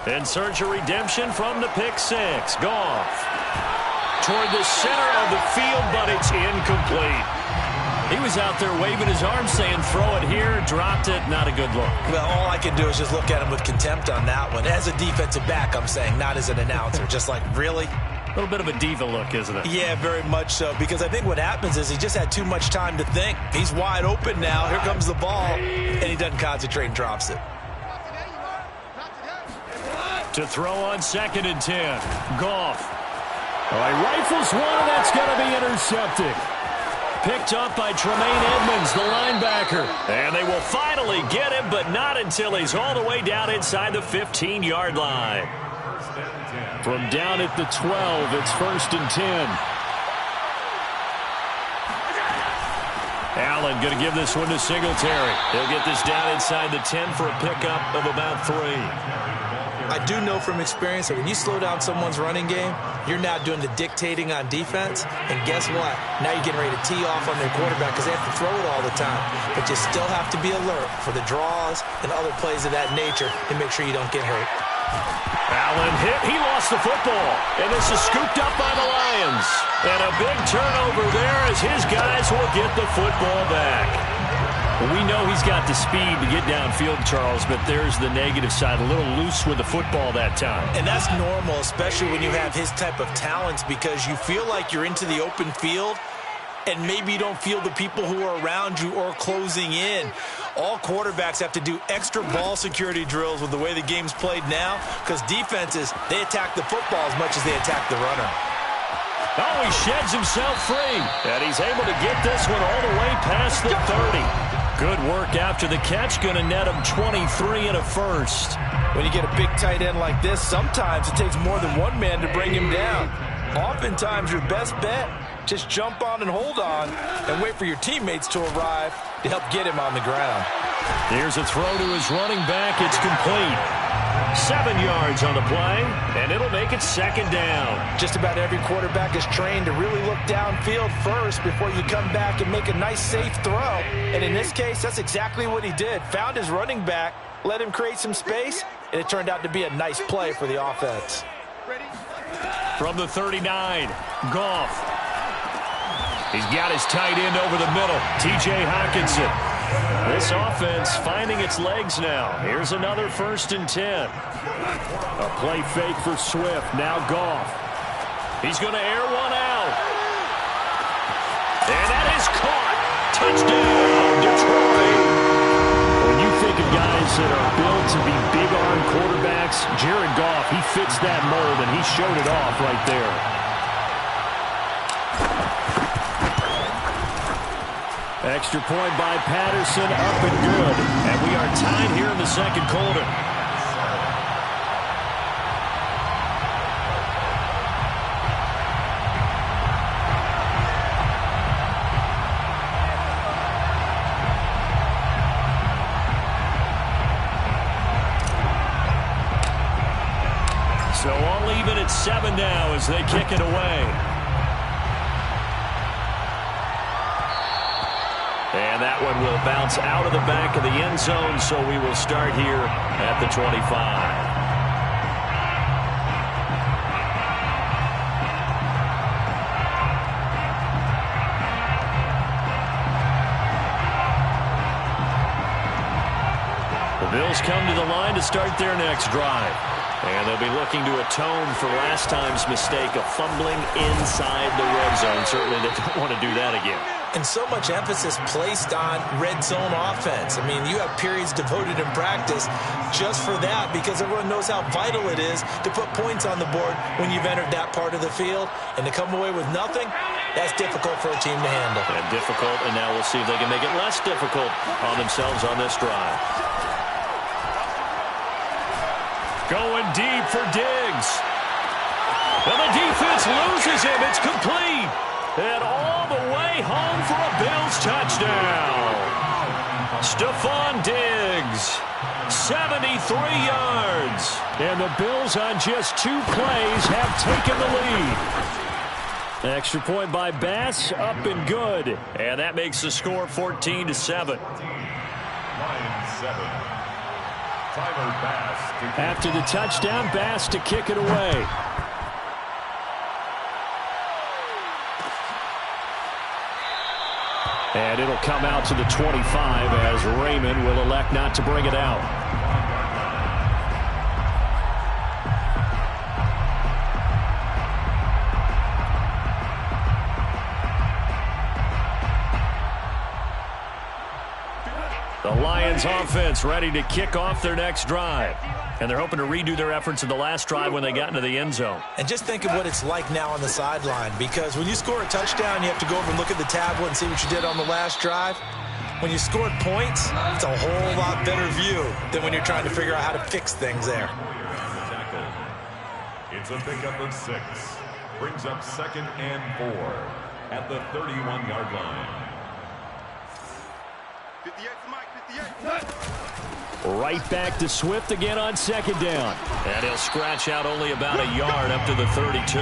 In search of redemption from the pick six. Goff toward the center of the field, but it's incomplete. He was out there waving his arms saying, throw it here, dropped it, not a good look. Well, all I can do is just look at him with contempt on that one. As a defensive back, I'm saying, not as an announcer. Just like, really? A little bit of a diva look, isn't it? Yeah, very much so, because I think what happens is he just had too much time to think. He's wide open now. Here comes the ball, and he doesn't concentrate and drops it. To throw on 2nd and 10. Goff. Oh, he rifles one, and that's going to be intercepted. Picked up by Tremaine Edmonds, the linebacker. And they will finally get him, but not until he's all the way down inside the 15-yard line. From down at the 12, it's 1st and 10. Allen going to give this one to Singletary. He'll get this down inside the 10 for a pickup of about 3. I do know from experience that when you slow down someone's running game, you're now doing the dictating on defense. And guess what? Now you're getting ready to tee off on their quarterback because they have to throw it all the time. But you still have to be alert for the draws and other plays of that nature to make sure you don't get hurt. Allen hit. He lost the football. And this is scooped up by the Lions. And a big turnover there as his guys will get the football back. Well, we know he's got the speed to get downfield, Charles, but there's the negative side. A little loose with the football that time. And that's normal, especially when you have his type of talents, because you feel like you're into the open field and maybe you don't feel the people who are around you or closing in. All quarterbacks have to do extra ball security drills with the way the game's played now, because defenses, they attack the football as much as they attack the runner. Oh, he sheds himself free, and he's able to get this one all the way past the 30. Good work after the catch. Going to net him 23 and a first. When you get a big tight end like this, sometimes it takes more than one man to bring him down. Oftentimes, your best bet, just jump on and hold on and wait for your teammates to arrive to help get him on the ground. Here's a throw to his running back. It's complete. 7 yards on the play, and it'll make it 2nd down. Just about every quarterback is trained to really look downfield first before you come back and make a nice, safe throw. And in this case, that's exactly what he did. Found his running back, let him create some space, and it turned out to be a nice play for the offense. From the 39, Goff. He's got his tight end over the middle, T.J. Hockenson. This offense finding its legs now. Here's another 1st and 10. A play fake for Swift. Now Goff. He's going to air one out. And that is caught. Touchdown, Detroit. When you think of guys that are built to be big-arm quarterbacks, Jared Goff, he fits that mold, and he showed it off right there. Extra point by Patterson, up and good. And we are tied here in the 2nd quarter. So all even at 7 now as they kick it away. And that one will bounce out of the back of the end zone, so we will start here at the 25. The Bills come to the line to start their next drive. And they'll be looking to atone for last time's mistake of fumbling inside the red zone. Certainly they don't want to do that again. And so much emphasis placed on red zone offense. I mean, you have periods devoted in practice just for that, because everyone knows how vital it is to put points on the board when you've entered that part of the field. And to come away with nothing, that's difficult for a team to handle. And difficult, and now we'll see if they can make it less difficult on themselves on this drive. Going deep for Diggs. Well, the defense loses him. It's complete. And all the way home for a Bills touchdown. Stephon Diggs, 73 yards. And the Bills on just 2 plays have taken the lead. Extra point by Bass, up and good. And that makes the score 14-7. After the touchdown, Bass to kick it away. And it'll come out to the 25 as Raymond will elect not to bring it out. The Lions offense ready to kick off their next drive. And they're hoping to redo their efforts in the last drive when they got into the end zone. And just think of what it's like now on the sideline, because when you score a touchdown, you have to go over and look at the tablet and see what you did on the last drive. When you scored points, it's a whole lot better view than when you're trying to figure out how to fix things there. It's a pickup of 6. Brings up 2nd and 4 at the 31-yard line. 58 for Mike, 58. Right back to Swift again on 2nd down. And he'll scratch out only about a yard up to the 32.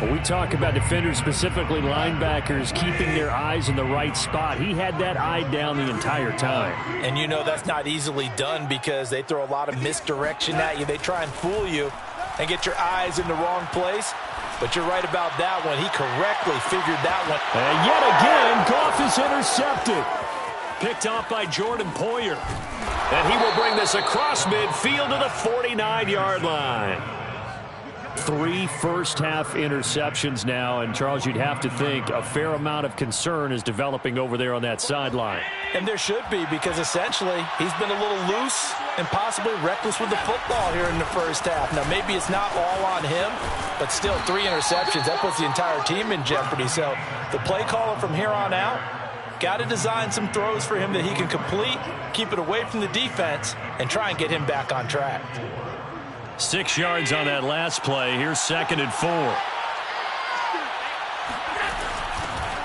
When we talk about defenders, specifically linebackers, keeping their eyes in the right spot, he had that eye down the entire time. And you know that's not easily done because they throw a lot of misdirection at you. They try and fool you and get your eyes in the wrong place. But you're right about that one. He correctly figured that one. And yet again, Goff is intercepted. Picked off by Jordan Poyer. And he will bring this across midfield to the 49-yard line. 3 first-half interceptions now, and Charles, you'd have to think a fair amount of concern is developing over there on that sideline. And there should be, because essentially he's been a little loose and possibly reckless with the football here in the first half. Now, maybe it's not all on him, but still 3 interceptions. That puts the entire team in jeopardy. So the play caller from here on out got to design some throws for him that he can complete, keep it away from the defense, and try and get him back on track. 6 yards on that last play. Here's 2nd and 4.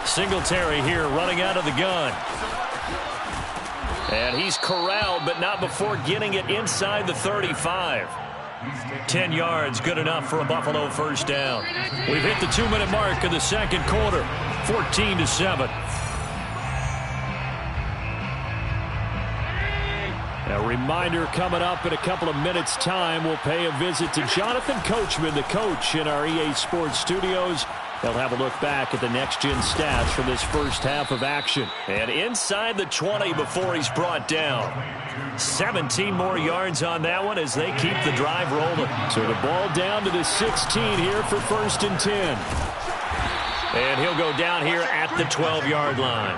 Singletary here running out of the gun. And he's corralled, but not before getting it inside the 35. 10 yards, good enough for a Buffalo first down. We've hit the 2-minute mark of the second quarter, 14-7. A reminder coming up in a couple of minutes' time. We'll pay a visit to Jonathan Coachman, the coach in our EA Sports studios. They'll have a look back at the next-gen stats from this first half of action. And inside the 20 before he's brought down. 17 more yards on that one as they keep the drive rolling. So the ball down to the 16 here for 1st and 10. And he'll go down here at the 12-yard line.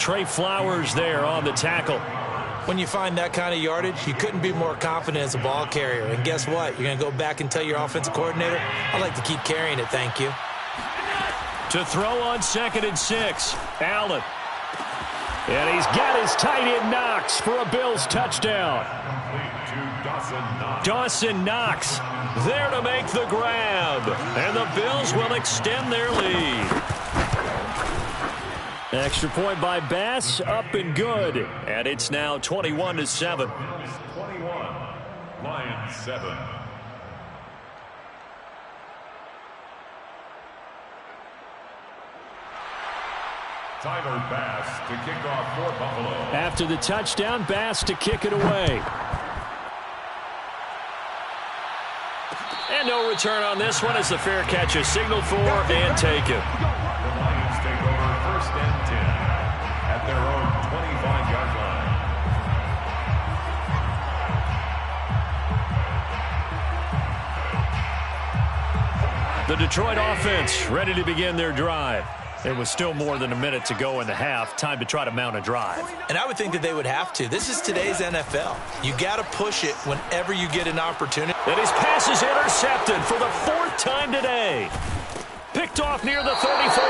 Trey Flowers there on the tackle. When you find that kind of yardage, you couldn't be more confident as a ball carrier. And guess what? You're going to go back and tell your offensive coordinator, I'd like to keep carrying it, thank you. To throw on 2nd and 6, Allen. And he's got his tight end Knox for a Bills touchdown. Dawson Knox there to make the grab. And the Bills will extend their lead. Extra point by Bass, up and good. And it's now 21-7. 21, Lions 7. Tyler Bass to kick off for Buffalo. After the touchdown, Bass to kick it away. And no return on this one as the fair catch is signaled for and taken. The Lions take over 1st and 10 at their own 25-yard line. The Detroit offense ready to begin their drive. It was still more than a minute to go in the half. Time to try to mount a drive. And I would think that they would have to. This is today's NFL. You got to push it whenever you get an opportunity. And his pass is intercepted for the 4th time today. Picked off near the 34.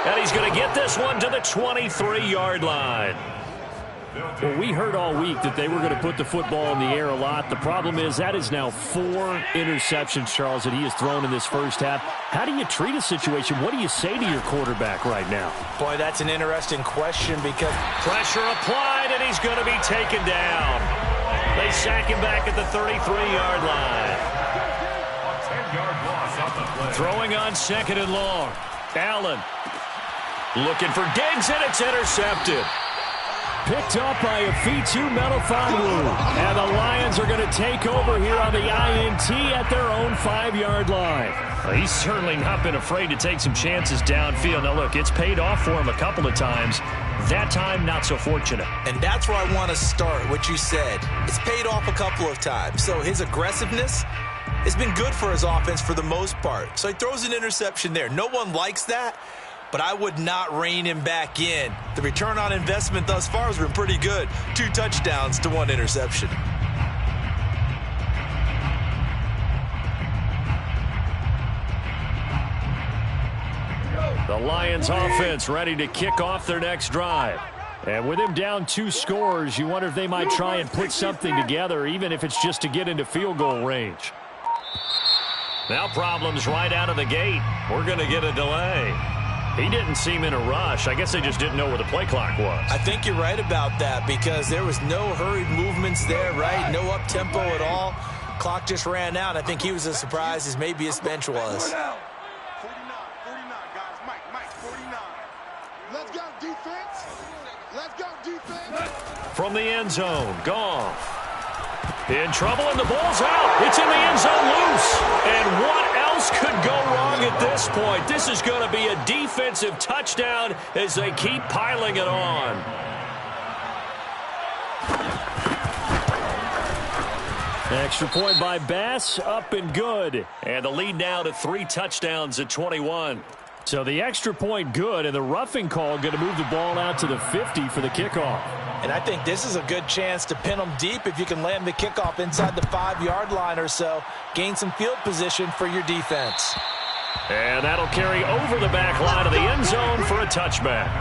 And he's going to get this one to the 23-yard line. Well, we heard all week that they were going to put the football in the air a lot. The problem is that is now 4 interceptions, Charles, that he has thrown in this first half. How do you treat a situation? What do you say to your quarterback right now? Boy, that's an interesting question because pressure applied, and he's going to be taken down. They sack him back at the 33-yard line. A 10-yard loss on the play. Throwing on 2nd and long. Allen looking for Diggs, and it's intercepted. Picked up by a F2h Melifonwu. And the Lions are going to take over here on the INT at their own 5-yard line. Well, he's certainly not been afraid to take some chances downfield. Now, look, it's paid off for him a couple of times. That time, not so fortunate. And that's where I want to start, what you said. It's paid off a couple of times. So his aggressiveness has been good for his offense for the most part. So he throws an interception there. No one likes that, but I would not rein him back in. The return on investment thus far has been pretty good. 2 touchdowns to 1 interception. The Lions offense ready to kick off their next drive. And with him down 2 scores, you wonder if they might try and put something together, even if it's just to get into field goal range. Now problems right out of the gate. We're going to get a delay. He didn't seem in a rush. I guess they just didn't know where the play clock was. I think you're right about that because there was no hurried movements there, right? No up-tempo at all. Clock just ran out. I think he was as surprised as maybe his bench was. 49, guys. Mike, 49. Let's go, defense. Let's go, defense. From the end zone, Goff. In trouble, and the ball's out. It's in the end zone loose. And what else could go wrong at this point? This is going to be a defensive touchdown as they keep piling it on. Extra point by Bass, up and good. And the lead now to 3 touchdowns at 21. So the extra point good, and the roughing call going to move the ball out to the 50 for the kickoff. And I think this is a good chance to pin them deep if you can land the kickoff inside the 5-yard line or so. Gain some field position for your defense. And that'll carry over the back line of the end zone for a touchback.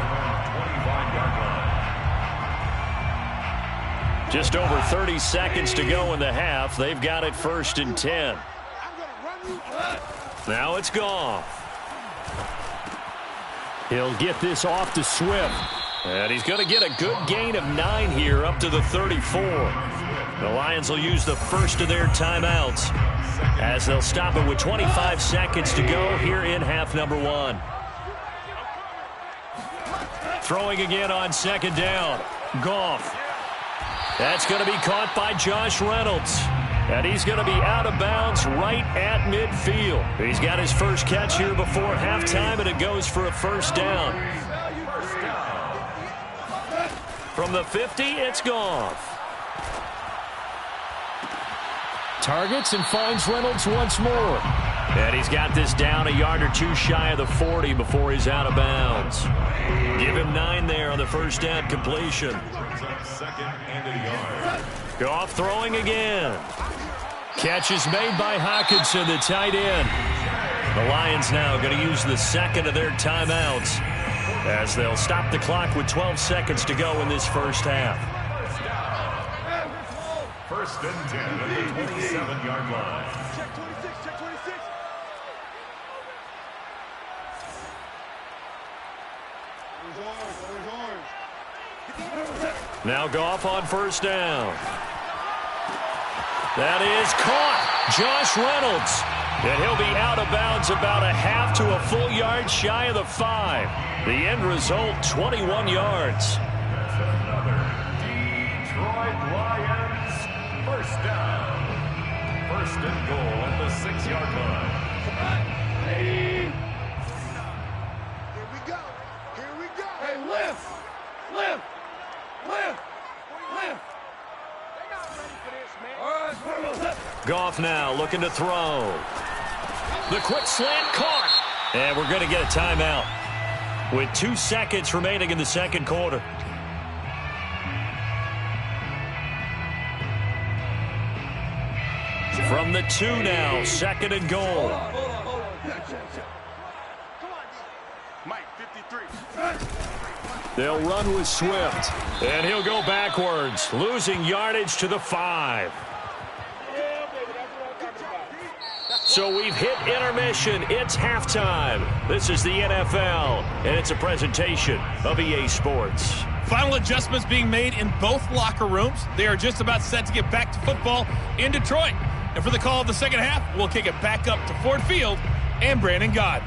Just over 30 seconds to go in the half. They've got it 1st and 10. Now it's Goff. He'll get this off to Swift. And he's going to get a good gain of 9 here up to the 34. The Lions will use the first of their timeouts as they'll stop it with 25 seconds to go here in half number 1. Throwing again on 2nd down. Goff. That's going to be caught by Josh Reynolds. And he's going to be out of bounds right at midfield. He's got his first catch here before halftime, and it goes for a 1st down. From the 50, it's Goff. Targets and finds Reynolds once more. And he's got this down a yard or 2 shy of the 40 before he's out of bounds. Give him 9 there on the 1st down completion. Goff throwing again. Catch is made by Hockenson, the tight end. The Lions now going to use the 2nd of their timeouts as they'll stop the clock with 12 seconds to go in this 1st half. 1st and 10 at the 27-yard line. Check 26, check 26. Now Goff on 1st down. That is caught. Josh Reynolds. And he'll be out of bounds about a half to a full yard shy of the 5. The end result, 21 yards. That's another Detroit Lions 1st down. 1st and goal at the 6-yard line. Here we go. Here we go. Hey, lift. Lift. Lift. Lift. They're not ready for this, man. All right. Goff now looking to throw. The quick slant caught. And we're going to get a timeout with 2 seconds remaining in the 2nd quarter. From the 2 now, 2nd and goal. Hold on. Mike, 53. They'll run with Swift. And he'll go backwards, losing yardage to the 5. So we've hit intermission. It's halftime. This is the NFL, and it's a presentation of EA Sports. Final adjustments being made in both locker rooms. They are just about set to get back to football in Detroit. And for the call of the 2nd half, we'll kick it back up to Ford Field and Brandon Gaudin.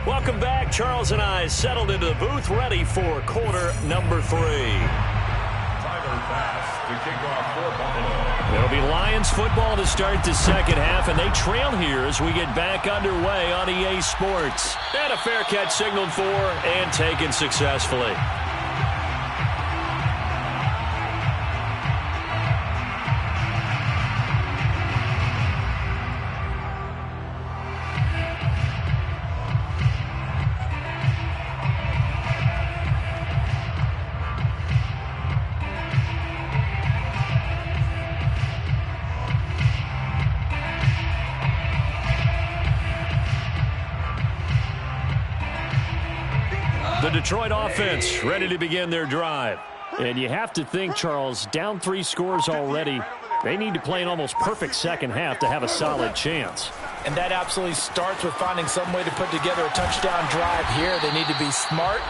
Welcome back. Charles and I settled into the booth, ready for quarter number 3. Tyler Bass to kick off for Buffalo. It'll be Lions football to start the second half, and they trail here as we get back underway on EA Sports. And a fair catch signaled for and taken successfully. The Detroit offense ready to begin their drive. And you have to think, Charles, down 3 scores already. They need to play an almost perfect second half to have a solid chance. And that absolutely starts with finding some way to put together a touchdown drive here. They need to be smart,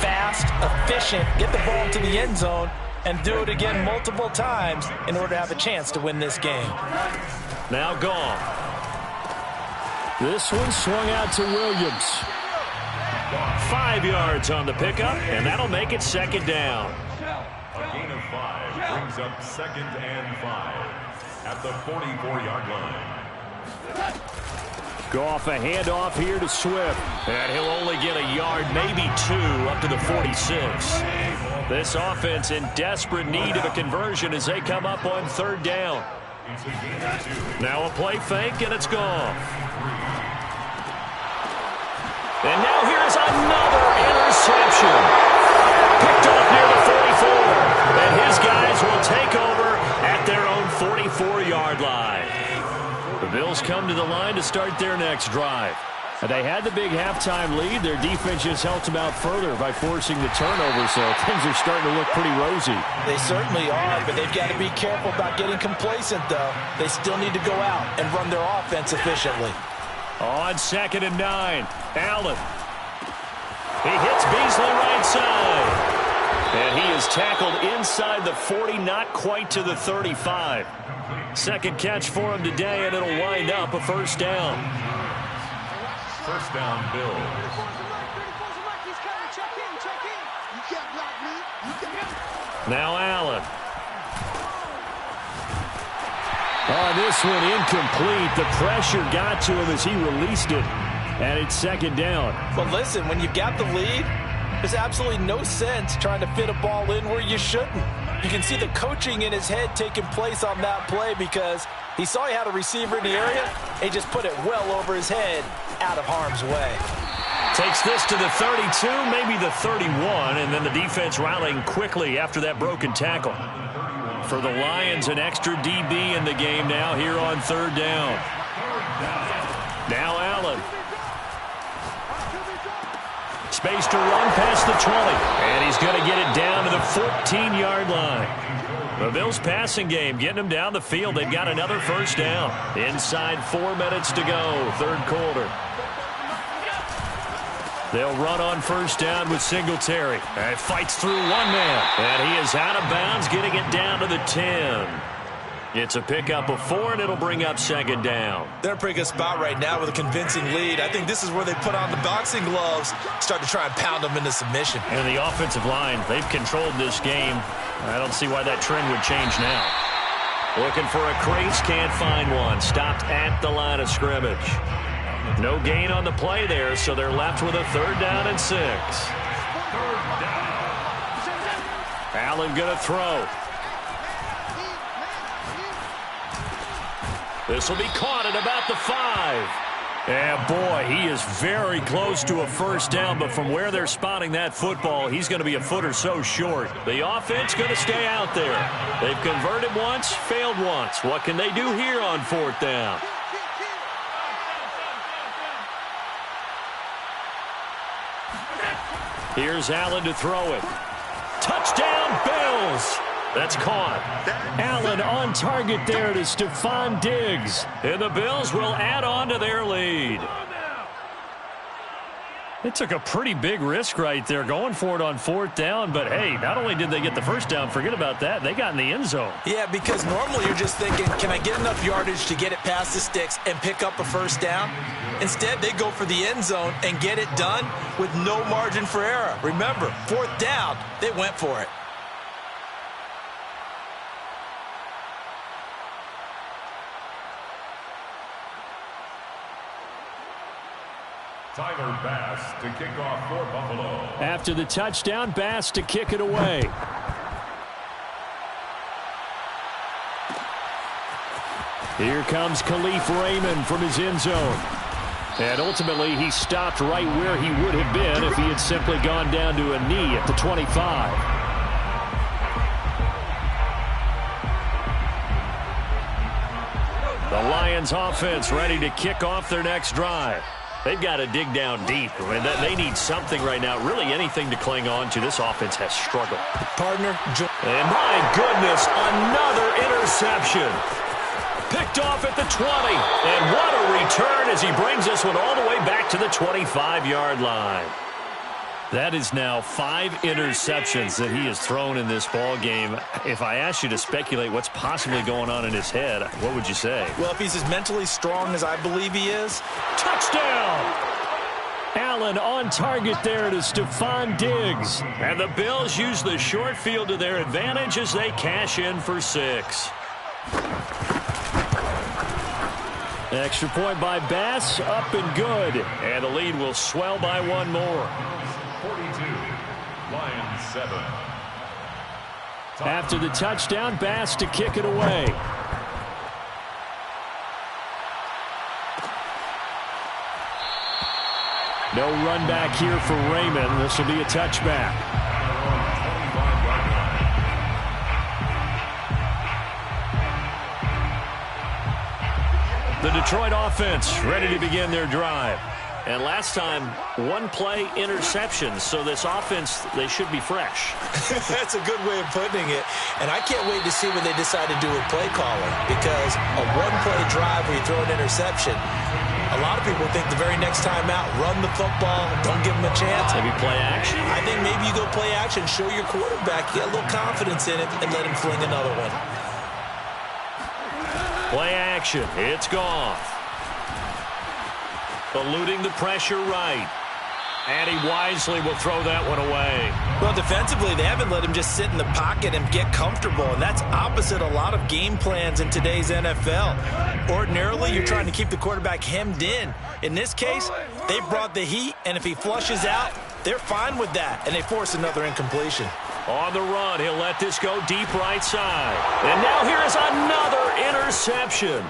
fast, efficient, get the ball to the end zone, and do it again multiple times in order to have a chance to win this game. Now gone. This one swung out to Williams. 5 yards on the pickup, and that'll make it second down. A gain of 5 brings up 2nd and 5 at the 44-yard line. Goff a handoff here to Swift, and he'll only get a yard, maybe 2, up to the 46. This offense in desperate need of a conversion as they come up on 3rd down. Now a play fake, and it's Goff. And now here's another interception. Picked off near the 44. And his guys will take over at their own 44-yard line. The Bills come to the line to start their next drive. They had the big halftime lead. Their defense just helped them out further by forcing the turnover, so things are starting to look pretty rosy. They certainly are, but they've got to be careful about getting complacent, though. They still need to go out and run their offense efficiently. On 2nd and 9, Allen. He hits Beasley right side. And he is tackled inside the 40, not quite to the 35. Second catch for him today, and it'll wind up a 1st down. 1st down, Bills. Now Allen. On this one, incomplete. The pressure got to him as he released it. And it's 2nd down. But listen, when you've got the lead, there's absolutely no sense trying to fit a ball in where you shouldn't. You can see the coaching in his head taking place on that play because he saw he had a receiver in the area. He just put it well over his head, out of harm's way. Takes this to the 32, maybe the 31, and then the defense rallying quickly after that broken tackle. For the Lions, an extra DB in the game now here on 3rd down. Now Allen. Space to run past the 20. And he's going to get it down to the 14-yard line. The Bills passing game getting them down the field. They've got another 1st down. Inside 4 minutes to go, 3rd quarter. They'll run on 1st down with Singletary. And fights through one man. And he is out of bounds, getting it down to the 10. It's a pickup of 4, and it'll bring up 2nd down. They're in a pretty good spot right now with a convincing lead. I think this is where they put on the boxing gloves, start to try and pound them into submission. And the offensive line, they've controlled this game. I don't see why that trend would change now. Looking for a crease, can't find one. Stopped at the line of scrimmage. No gain on the play there, so they're left with a 3rd down and 6. Allen going to throw. This will be caught at about the 5. And boy, he is very close to a 1st down, but from where they're spotting that football, he's going to be a foot or so short. The offense going to stay out there. They've converted once, failed once. What can they do here on 4th down? Here's Allen to throw it. Touchdown, Bills! That's caught. Allen on target there to Stephon Diggs. And the Bills will add on to their lead. They took a pretty big risk right there going for it on 4th down. But, hey, not only did they get the 1st down, forget about that, they got in the end zone. Yeah, because normally you're just thinking, can I get enough yardage to get it past the sticks and pick up a 1st down? Instead, they go for the end zone and get it done with no margin for error. Remember, 4th down, they went for it. Tyler Bass to kick off for Buffalo. After the touchdown, Bass to kick it away. Here comes Khalif Raymond from his end zone. And ultimately, he stopped right where he would have been if he had simply gone down to a knee at the 25. The Lions offense ready to kick off their next drive. They've got to dig down deep. I mean, they need something right now, really anything to cling on to. This offense has struggled. Partner. And my goodness, another interception. Picked off at the 20. And what a return as he brings this one all the way back to the 25-yard line. That is now 5 interceptions that he has thrown in this ball game. If I asked you to speculate what's possibly going on in his head, what would you say? Well, if he's as mentally strong as I believe he is. Touchdown! Allen on target there to Stephon Diggs. And the Bills use the short field to their advantage as they cash in for 6. Extra point by Bass, up and good. And the lead will swell by 1 more. 42, Lions 7. After the touchdown, Bass to kick it away. No run back here for Raymond. This will be a touchback. The Detroit offense ready to begin their drive. And last time, 1-play interceptions. So this offense, they should be fresh. That's a good way of putting it. And I can't wait to see what they decide to do with play calling. Because a 1-play drive where you throw an interception, a lot of people think the very next time out, run the football, don't give them a chance. Maybe play action? I think maybe you go play action, show your quarterback, get a little confidence in it, and let him fling another one. Play action. It's gone. Eluding the pressure right. And he wisely will throw that one away. Well, defensively, they haven't let him just sit in the pocket and get comfortable, and that's opposite a lot of game plans in today's NFL. Ordinarily, you're trying to keep the quarterback hemmed in. In this case, they brought the heat, and if he flushes out, they're fine with that, and they force another incompletion. On the run, he'll let this go deep right side. And now here is another interception.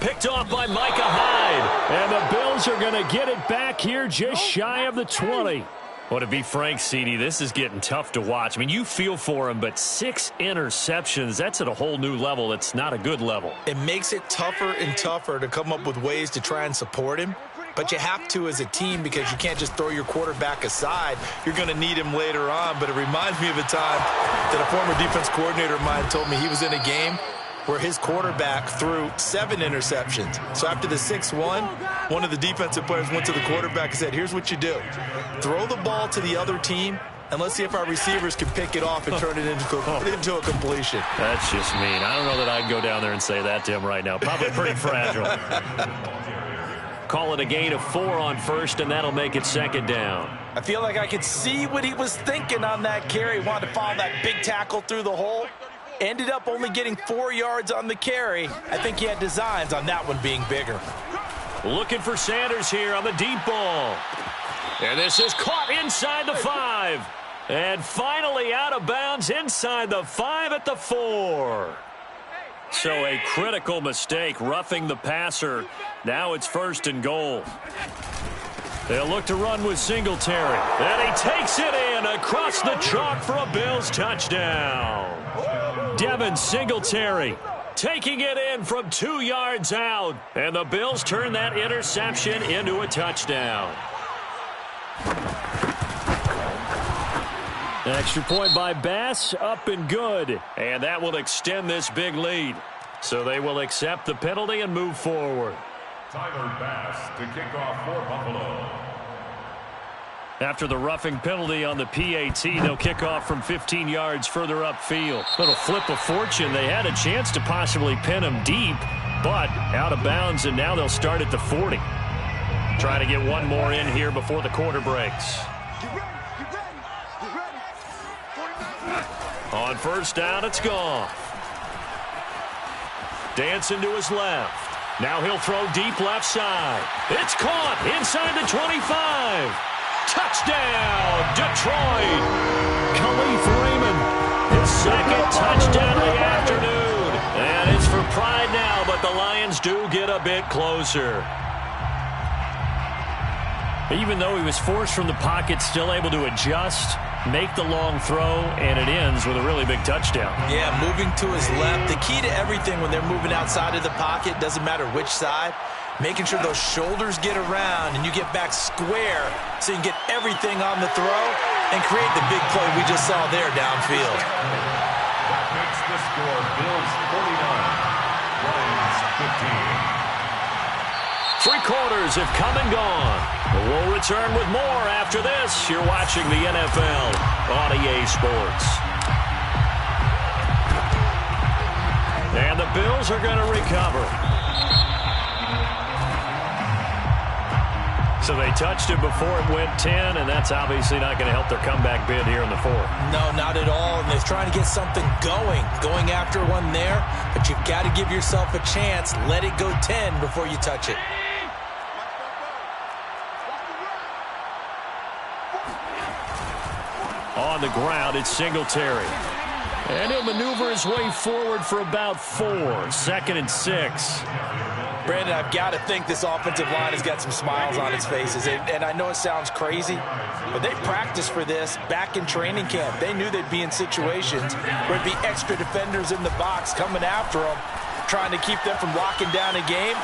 Picked off by Micah Hyde. And the Bills are going to get it back here just shy of the 20. Well, to be frank, CD, this is getting tough to watch. I mean, you feel for him, but 6 interceptions, that's at a whole new level. It's not a good level. It makes it tougher and tougher to come up with ways to try and support him. But you have to as a team because you can't just throw your quarterback aside. You're going to need him later on. But it reminds me of a time that a former defense coordinator of mine told me he was in a game where his quarterback threw 7 interceptions. So after the 6-1, one of the defensive players went to the quarterback and said, here's what you do. Throw the ball to the other team, and let's see if our receivers can pick it off and turn it into a completion. That's just mean. I don't know that I'd go down there and say that to him right now. Probably pretty fragile. Call it a gain of 4 on first, and that'll make it 2nd down. I feel like I could see what he was thinking on that carry. He wanted to follow that big tackle through the hole. Ended up only getting 4 yards on the carry. I think he had designs on that one being bigger. Looking for Sanders here on the deep ball. And this is caught inside the 5. And finally out of bounds inside the 5 at the 4. So a critical mistake, roughing the passer. Now it's 1st and goal. They'll look to run with Singletary. And he takes it in across the chalk for a Bills touchdown. Devin Singletary taking it in from 2 yards out. And the Bills turn that interception into a touchdown. Extra point by Bass, up and good. And that will extend this big lead. So they will accept the penalty and move forward. Tyler Bass to kick off for Buffalo. After the roughing penalty on the PAT, they'll kick off from 15 yards further upfield. Little flip of fortune. They had a chance to possibly pin him deep, but out of bounds, and now they'll start at the 40. Trying to get one more in here before the quarter breaks. On first down, it's gone. Dancing to his left. Now he'll throw deep left side. It's caught inside the 25. Touchdown, Detroit. Khalif Raymond, his second touchdown of the afternoon. And it's for pride now, but the Lions do get a bit closer. Even though he was forced from the pocket, still able to adjust, make the long throw, and it ends with a really big touchdown. Yeah, moving to his left. The key to everything when they're moving outside of the pocket, doesn't matter which side, making sure those shoulders get around and you get back square so you can get everything on the throw and create the big play we just saw there downfield. That makes the score Bills 49, Lions 15. 3 quarters have come and gone. We'll return with more after this. You're watching the NFL on EA Sports. And the Bills are going to recover. So they touched it before it went 10, and that's obviously not going to help their comeback bid here in the 4th. No, not at all. And they're trying to get something going after one there. But you've got to give yourself a chance. Let it go 10 before you touch it. On the ground, it's Singletary. And he'll maneuver his way forward for about 4. 2nd and 6. Brandon, I've got to think this offensive line has got some smiles on its faces. And I know it sounds crazy, but they practiced for this back in training camp. They knew they'd be in situations where there'd be extra defenders in the box coming after them, trying to keep them from locking down a game.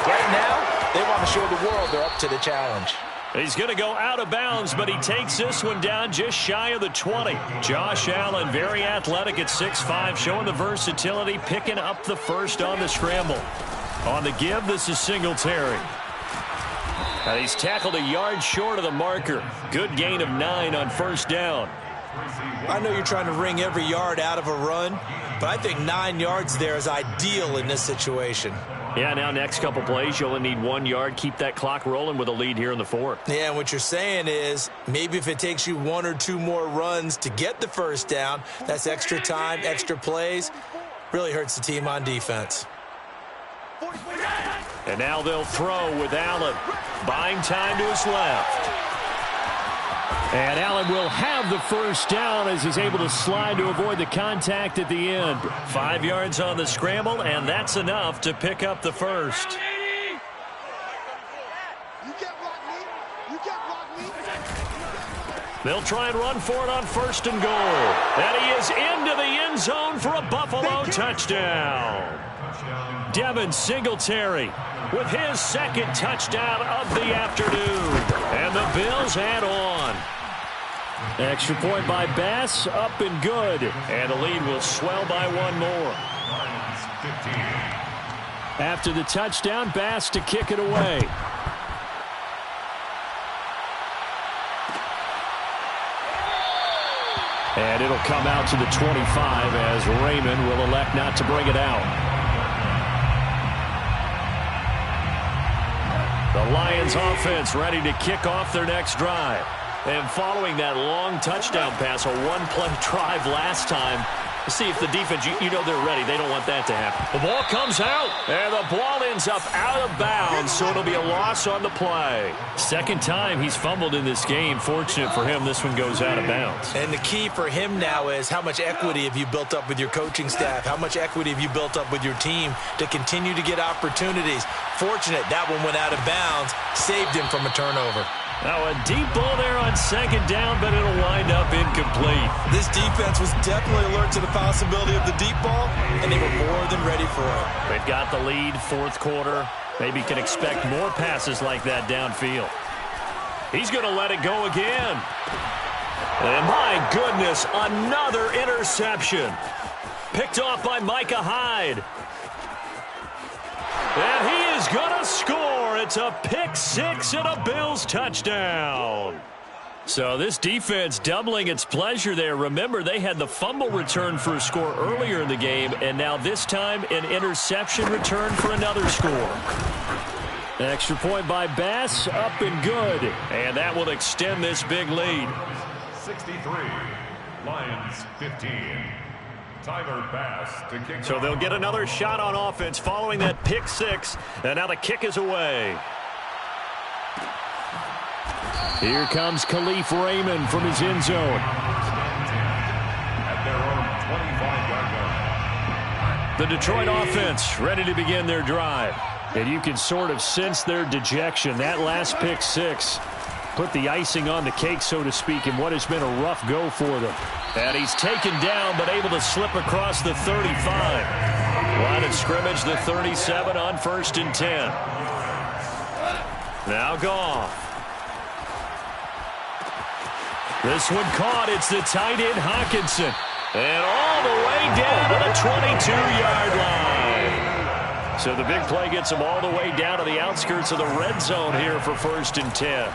Right now, they want to show the world they're up to the challenge. He's going to go out of bounds, but he takes this one down just shy of the 20. Josh Allen, very athletic at 6'5", showing the versatility, picking up the first on the scramble. On the give, this is Singletary. And he's tackled a yard short of the marker. Good gain of 9 on first down. I know you're trying to wring every yard out of a run, but I think 9 yards there is ideal in this situation. Yeah, now next couple plays, you only need 1 yard. Keep that clock rolling with a lead here in the 4th. Yeah, what you're saying is maybe if it takes you 1 or 2 more runs to get the first down, that's extra time, extra plays. Really hurts the team on defense. And now they'll throw with Allen. Buying time to his left. And Allen will have the first down as he's able to slide to avoid the contact at the end. 5 yards on the scramble, and that's enough to pick up the first. They'll try and run for it on 1st and goal. And he is into the end zone for a Buffalo touchdown. Devin Singletary with his 2nd touchdown of the afternoon. And the Bills add on. Extra point by Bass, up and good. And the lead will swell by 1 more. After the touchdown, Bass to kick it away. And it'll come out to the 25 as Raymond will elect not to bring it out. The Lions offense ready to kick off their next drive. And following that long touchdown pass, a 1-play drive last time, see if the defense, you know they're ready. They don't want that to happen. The ball comes out, and the ball ends up out of bounds, so it'll be a loss on the play. 2nd time he's fumbled in this game. Fortunate for him, this one goes out of bounds. And the key for him now is how much equity have you built up with your coaching staff? How much equity have you built up with your team to continue to get opportunities? Fortunate that one went out of bounds, saved him from a turnover. Now a deep ball there on 2nd down, but it'll wind up incomplete. This defense was definitely alert to the possibility of the deep ball, and they were more than ready for it. They've got the lead, 4th quarter. Maybe can expect more passes like that downfield. He's going to let it go again. And my goodness, another interception. Picked off by Micah Hyde. And he is going to score. It's a pick 6 and a Bills touchdown. So this defense doubling its pleasure there. Remember, they had the fumble return for a score earlier in the game, and now this time an interception return for another score. Extra point by Bass, up and good. And that will extend this big lead. 63, Lions 15. Tyler Bass to kick. So they'll get another shot on offense following that pick six. And now the kick is away. Here comes Khalif Raymond from his end zone. At their own 25-yard line. The Detroit offense ready to begin their drive. And you can sort of sense their dejection. That last pick six put the icing on the cake, so to speak, in what has been a rough go for them. And he's taken down, but able to slip across the 35. Line of scrimmage, the 37 on 1st and 10. Now Goff. This one caught. It's the tight end Hawkinson. And all the way down to the 22-yard line. So the big play gets him all the way down to the outskirts of the red zone here for 1st and 10.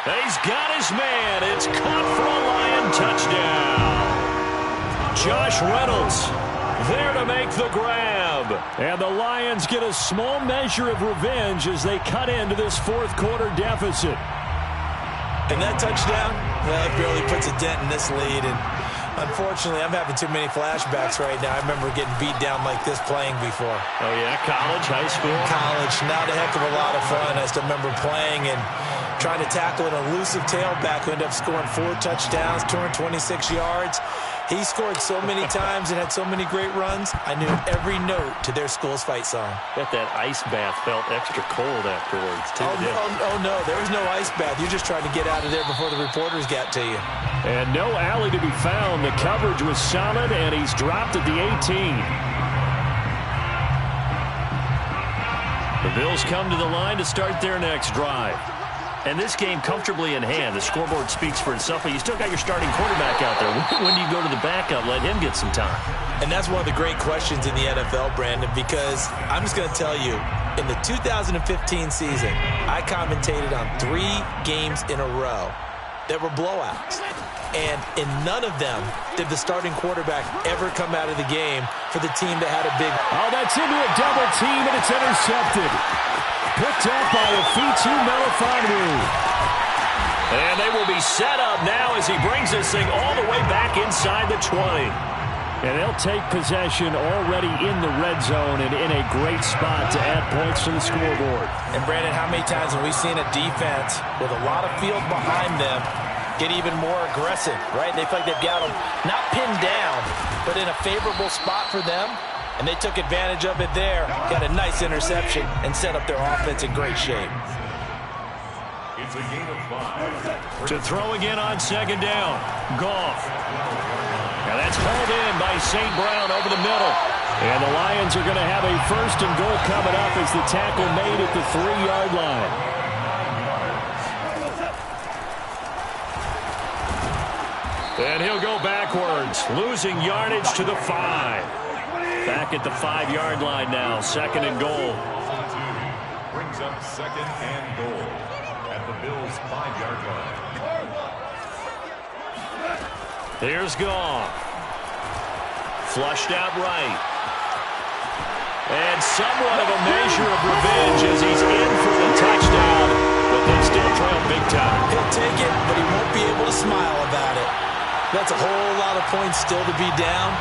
He's got his man. It's caught for a Lion touchdown. Josh Reynolds there to make the grab. And the Lions get a small measure of revenge as they cut into this fourth quarter deficit. And that touchdown, well, it barely puts a dent in this lead. And unfortunately, I'm having too many flashbacks right now. I remember getting beat down like this playing before. Oh, yeah? College, high school? College. Not a heck of a lot of fun. I still remember playing and trying to tackle an elusive tailback who ended up scoring 4 touchdowns, 226 yards. He scored so many times and had so many great runs, I knew every note to their school's fight song. Bet that ice bath felt extra cold afterwards, too. Oh, no, there was no ice bath. You're just trying to get out of there before the reporters got to you. And no alley to be found. The coverage was solid, and he's dropped at the 18. The Bills come to the line to start their next drive. And this game comfortably in hand. The scoreboard speaks for itself, but you still got your starting quarterback out there. When do you go to the backup? Let him get some time. And that's one of the great questions in the NFL, Brandon, because I'm just going to tell you, in the 2015 season, I commentated on 3 games in a row that were blowouts. And in none of them did the starting quarterback ever come out of the game for the team that had a big... Oh, that's into a double team, and it's intercepted. Picked up by Afitu Melifonwu. And they will be set up now as he brings this thing all the way back inside the 20. And they'll take possession already in the red zone and in a great spot to add points to the scoreboard. And, Brandon, how many times have we seen a defense with a lot of field behind them get even more aggressive, right? They feel like they've got them not pinned down, but in a favorable spot for them. And they took advantage of it there, got a nice interception, and set up their offense in great shape. It's a gain of 5. To throw again on 2nd down. Goff. Now that's hauled in by St. Brown over the middle. And the Lions are going to have a 1st and goal coming up as the tackle made at the 3-yard line. And he'll go backwards, losing yardage to the 5. Back at the 5-yard line now, 2nd and goal. Brings up 2nd and goal at the Bills' 5-yard line. Here's Goff. Flushed out right. And somewhat of a measure of revenge as he's in for the touchdown, but they still trail big time. He'll take it, but he won't be able to smile about it. That's a whole lot of points still to be down.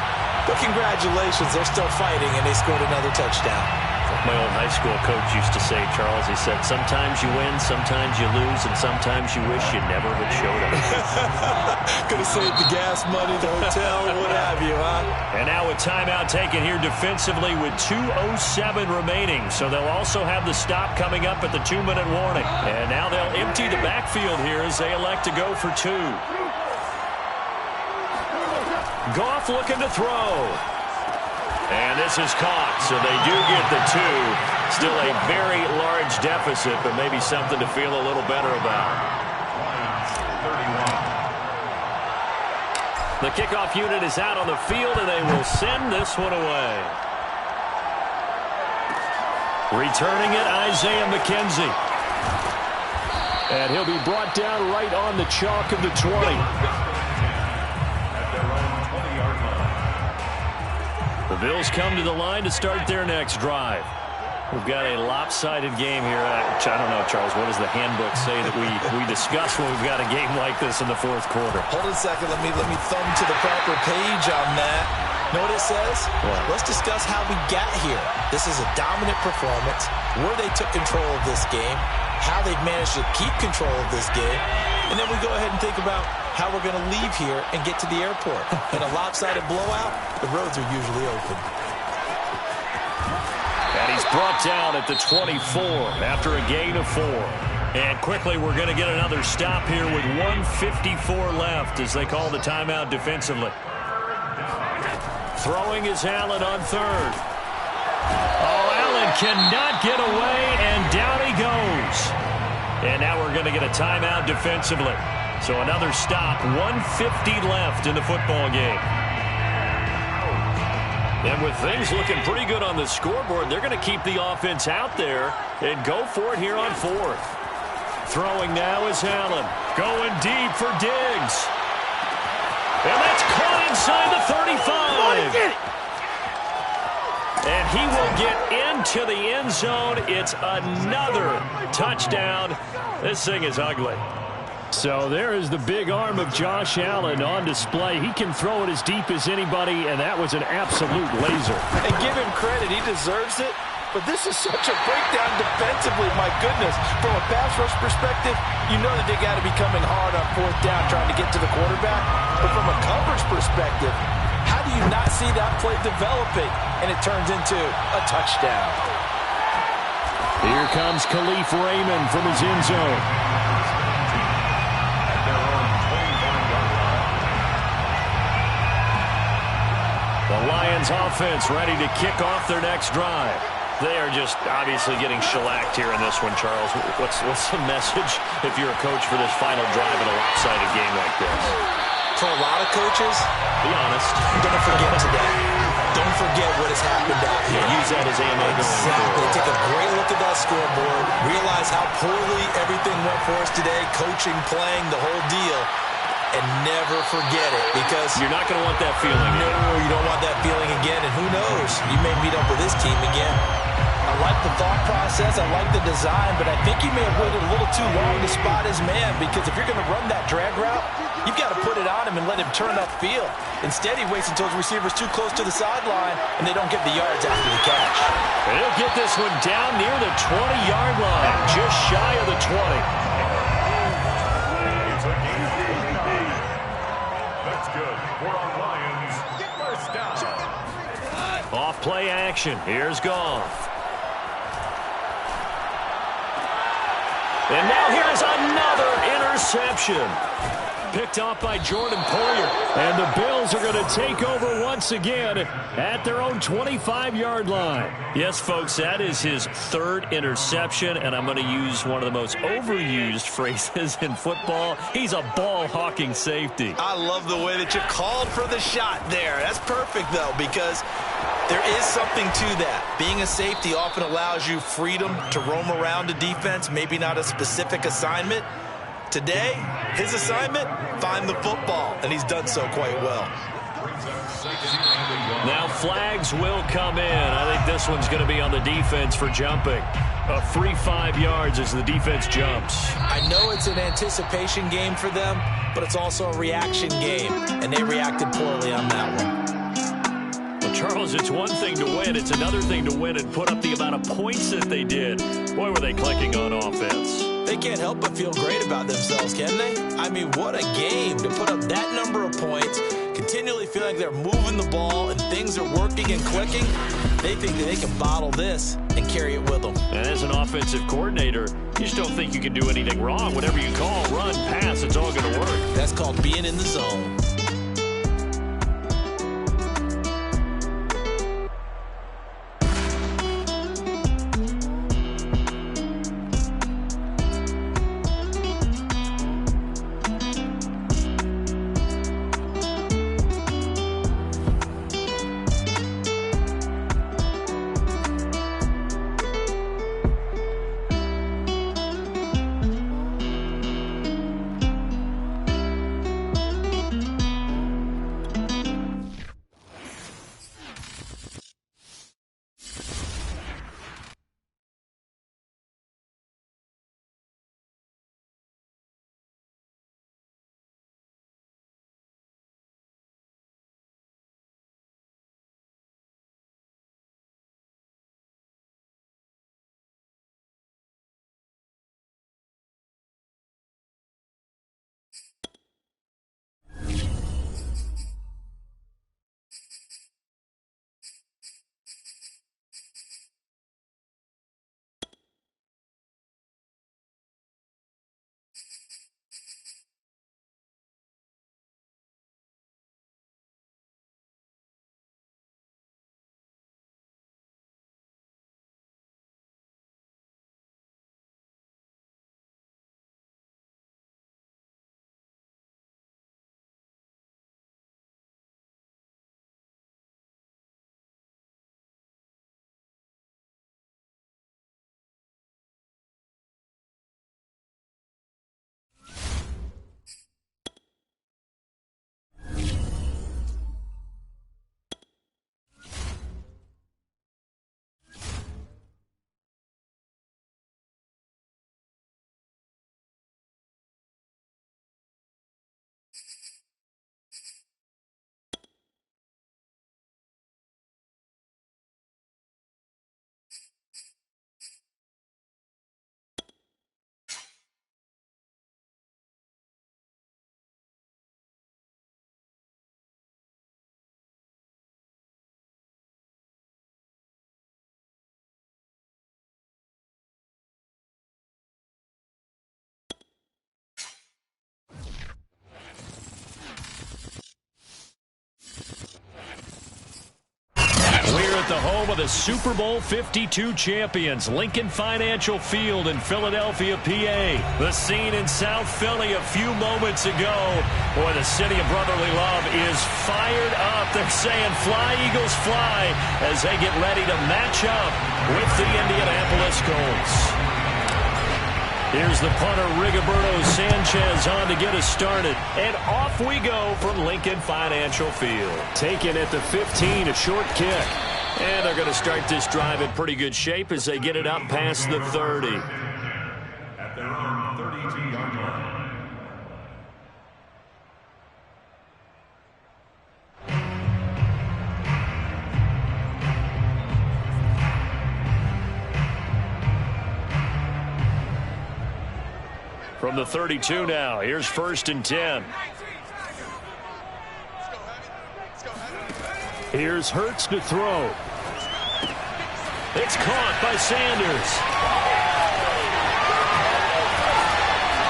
But congratulations, they're still fighting, and they scored another touchdown. My old high school coach used to say, Charles, he said, sometimes you win, sometimes you lose, and sometimes you wish you never had showed up. Could have saved the gas money, the hotel, what have you, huh? And now a timeout taken here defensively with 2:07 remaining. So they'll also have the stop coming up at the 2-minute warning. And now they'll empty the backfield here as they elect to go for 2. Goff looking to throw. And this is caught, so they do get the 2. Still a very large deficit, but maybe something to feel a little better about. The kickoff unit is out on the field, and they will send this one away. Returning it, Isaiah McKenzie. And he'll be brought down right on the chalk of the 20. The Bills come to the line to start their next drive. We've got a lopsided game here. Which I don't know, Charles. What does the handbook say that we discuss when we've got a game like this in the fourth quarter? Hold on a second. Let me thumb to the proper page on that. Know what it says? What? Let's discuss how we got here. This is a dominant performance, where they took control of this game, how they've managed to keep control of this game, and then we go ahead and think about how we're going to leave here and get to the airport. In a lopsided blowout, the roads are usually open. And he's brought down at the 24 after a gain of 4. And quickly, we're going to get another stop here with 1:54 left as they call the timeout defensively. Throwing is Allen on third. Oh, Allen cannot get away, and down he goes. And now we're going to get a timeout defensively. So another stop, 1:50 left in the football game. And with things looking pretty good on the scoreboard, they're going to keep the offense out there and go for it here on fourth. Throwing now is Allen. Going deep for Diggs. And that's caught inside the 35. And he will get into the end zone. It's another touchdown. This thing is ugly. So there is the big arm of Josh Allen on display. He can throw it as deep as anybody, and that was an absolute laser. And give him credit. He deserves it. But this is such a breakdown defensively, my goodness. From a pass rush perspective, you know that they got to be coming hard on fourth down trying to get to the quarterback. But from a coverage perspective, how do you not see that play developing? And it turns into a touchdown. Here comes Khalif Raymond from his end zone. The Lions offense ready to kick off their next drive. They are just obviously getting shellacked here in this one, Charles. What's the message if you're a coach for this final drive in a lopsided game like this? For a lot of coaches, be honest. Don't forget today. Don't forget what has happened out here. Use that as ammo. Exactly. Take a great look at that scoreboard. Realize how poorly everything went for us today. Coaching, playing, the whole deal. And never forget it, because you're not going to want that feeling. No, you don't want that feeling again. And who knows? You may meet up with this team again. I like the thought process. I like the design. But I think he may have waited a little too long to spot his man, because if you're going to run that drag route, you've got to put it on him and let him turn upfield. Instead, he waits until his receiver's too close to the sideline, and they don't get the yards after the catch. And he'll get this one down near the 20-yard line, just shy of the 20. Off play action. Here's Goff. And now here's another interception. Picked off by Jordan Poyer. And the Bills are going to take over once again at their own 25-yard line. Yes, folks, that is his third interception, and I'm going to use one of the most overused phrases in football. He's a ball-hawking safety. I love the way that you called for the shot there. That's perfect, though, because there is something to that. Being a safety often allows you freedom to roam around a defense, maybe not a specific assignment. Today, his assignment, find the football, and he's done so quite well. Now flags will come in. I think this one's going to be on the defense for jumping. A free 5 yards as the defense jumps. I know it's an anticipation game for them, but it's also a reaction game, and they reacted poorly on that one. Well, Charles, it's one thing to win. It's another thing to win and put up the amount of points that they did. Boy, were they clicking on offense. They can't help but feel great about themselves, can they? I mean, what a game to put up that number of points, continually feeling like they're moving the ball and things are working and clicking. They think that they can bottle this and carry it with them. And as an offensive coordinator, you just don't think you can do anything wrong. Whatever you call, run, pass, it's all going to work. That's called being in the zone. home of the Super Bowl 52 champions, Lincoln Financial Field in Philadelphia, PA. The scene in South Philly a few moments ago. Boy, the city of brotherly love is fired up. They're saying, "Fly, Eagles, fly," as they get ready to match up with the Indianapolis Colts. Here's the punter, Rigoberto Sanchez, on to get us started. And off we go from Lincoln Financial Field. Taken at the 15, a short kick. And they're going to start this drive in pretty good shape as they get it up past the 30. At their own 32-yard line. From the 32 now, here's 1st and 10. Here's Hurts to throw. It's caught by Sanders.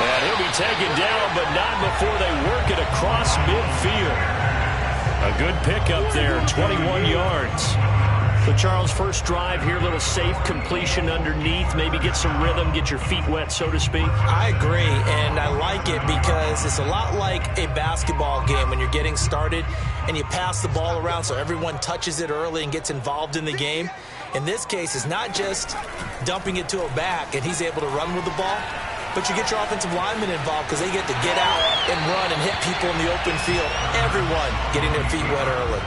And he'll be taken down, but not before they work it across midfield. A good pickup there, 21 yards. So, Charles, first drive here, a little safe completion underneath, maybe get some rhythm, get your feet wet, so to speak. I agree, and I like it because it's a lot like a basketball game when you're getting started and you pass the ball around so everyone touches it early and gets involved in the game. In this case, it's not just dumping it to a back and he's able to run with the ball, but you get your offensive linemen involved because they get to get out and run and hit people in the open field. Everyone getting their feet wet early.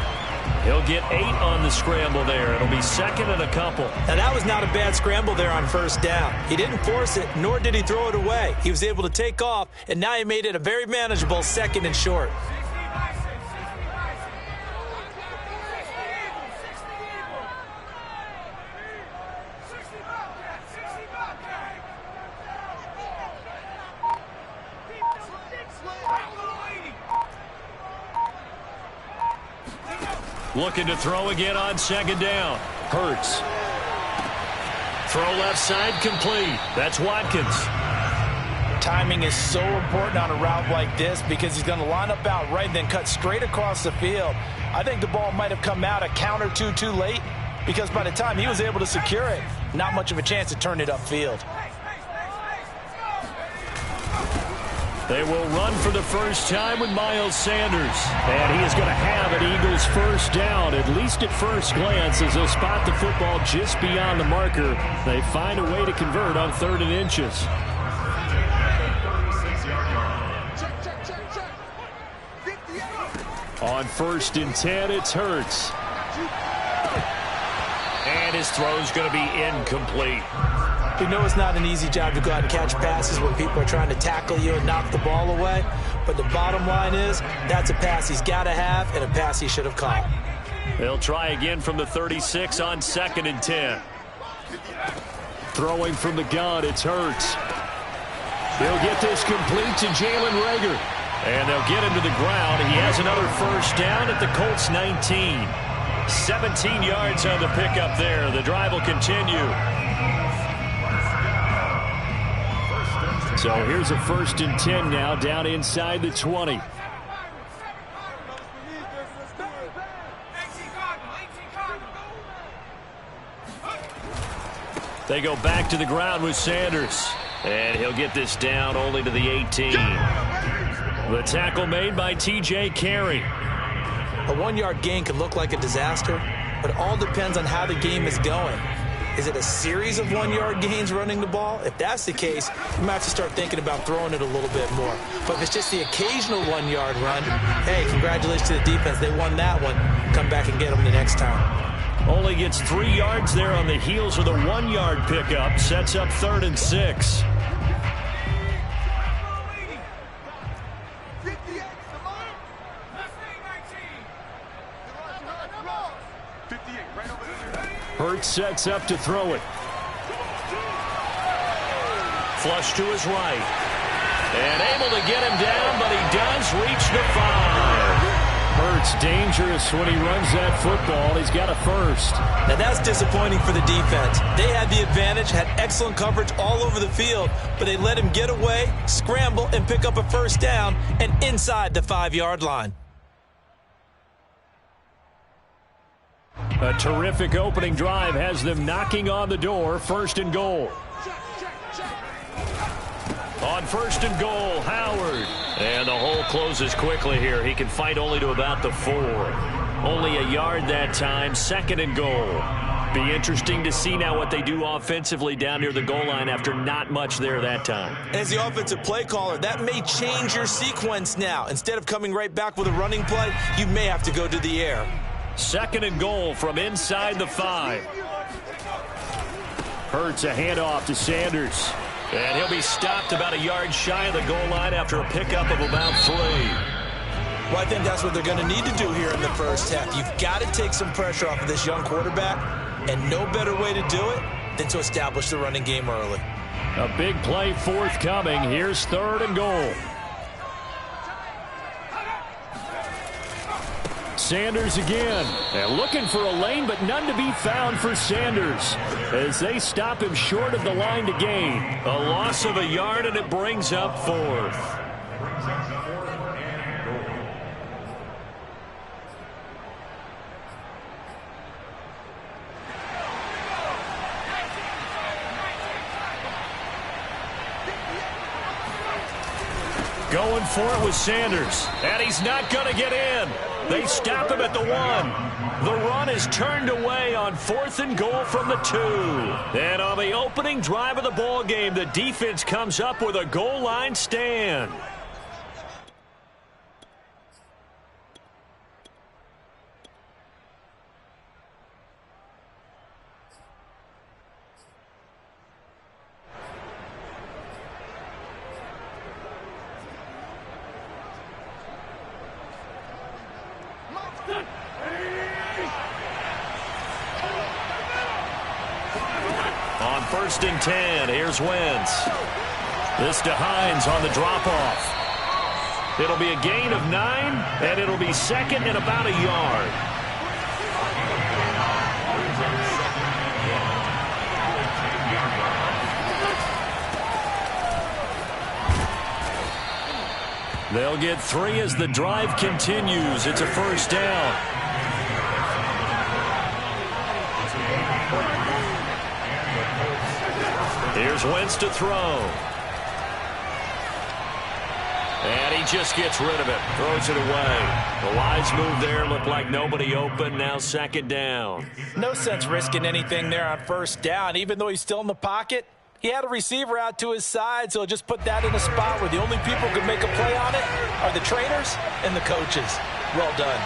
He'll get 8 on the scramble there. It'll be 2nd and a couple. Now, that was not a bad scramble there on 1st down. He didn't force it, nor did he throw it away. He was able to take off, and now he made it a very manageable 2nd and short. Looking to throw again on 2nd down. Hurts. Throw left side complete. That's Watkins. Timing is so important on a route like this because he's going to line up out right and then cut straight across the field. I think the ball might have come out a count or two too late because by the time he was able to secure it, not much of a chance to turn it upfield. They will run for the first time with Miles Sanders. And he is going to have an Eagles 1st down, at least at first glance, as they'll spot the football just beyond the marker. They find a way to convert on 3rd and inches. On 1st and 10, it's Hurts. And his throw's going to be incomplete. We know it's not an easy job to go out and catch passes when people are trying to tackle you and knock the ball away. But the bottom line is, that's a pass he's got to have and a pass he should have caught. They'll try again from the 36 on 2nd and 10. Throwing from the gun, it's Hurts. He'll get this complete to Jalen Reagor. And they'll get him to the ground. He has another 1st down at the Colts 19. 17 yards on the pickup there. The drive will continue. So here's a 1st and 10 now, down inside the 20. They go back to the ground with Sanders. And he'll get this down only to the 18. The tackle made by T.J. Carey. A 1-yard gain can look like a disaster, but it all depends on how the game is going. Is it a series of 1-yard gains running the ball? If that's the case, you might have to start thinking about throwing it a little bit more. But if it's just the occasional 1-yard run, hey, congratulations to the defense. They won that one. Come back and get them the next time. Only gets 3 yards there on the heels of the 1-yard pickup. Sets up 3rd and 6. Hurts sets up to throw it. Flush to his right. And able to get him down, but he does reach the 5. Hurts dangerous when he runs that football. He's got a 1st. Now that's disappointing for the defense. They had the advantage, had excellent coverage all over the field, but they let him get away, scramble, and pick up a 1st down and inside the 5-yard line. A terrific opening drive has them knocking on the door. 1st and goal. On 1st and goal, Howard. And the hole closes quickly here. He can fight only to about the 4. Only a yard that time. 2nd and goal. Be interesting to see now what they do offensively down near the goal line after not much there that time. As the offensive play caller, that may change your sequence now. Instead of coming right back with a running play, you may have to go to the air. 2nd and goal from inside the 5. Hurts a handoff to Sanders. And he'll be stopped about a yard shy of the goal line after a pickup of about 3. Well, I think that's what they're going to need to do here in the first half. You've got to take some pressure off of this young quarterback, and no better way to do it than to establish the running game early. A big play forthcoming. Here's 3rd and goal. Sanders again. And looking for a lane, but none to be found for Sanders as they stop him short of the line to gain. A loss of a yard, and it brings up 4th. Going for it with Sanders, and he's not going to get in. They stop him at the 1. The run is turned away on 4th and goal from the 2. And on the opening drive of the ball game, the defense comes up with a goal line stand. On 1st and 10, here's Wentz. This to Hines on the drop-off. It'll be a gain of 9, and it'll be 2nd and about a yard. They'll get 3 as the drive continues. It's a 1st down. Here's Wentz to throw. And he just gets rid of it. Throws it away. The wise move there. Looked like nobody open. Now 2nd down. No sense risking anything there on 1st down. Even though he's still in the pocket, he had a receiver out to his side, so he'll just put that in a spot where the only people who can make a play on it are the trainers and the coaches. Well done.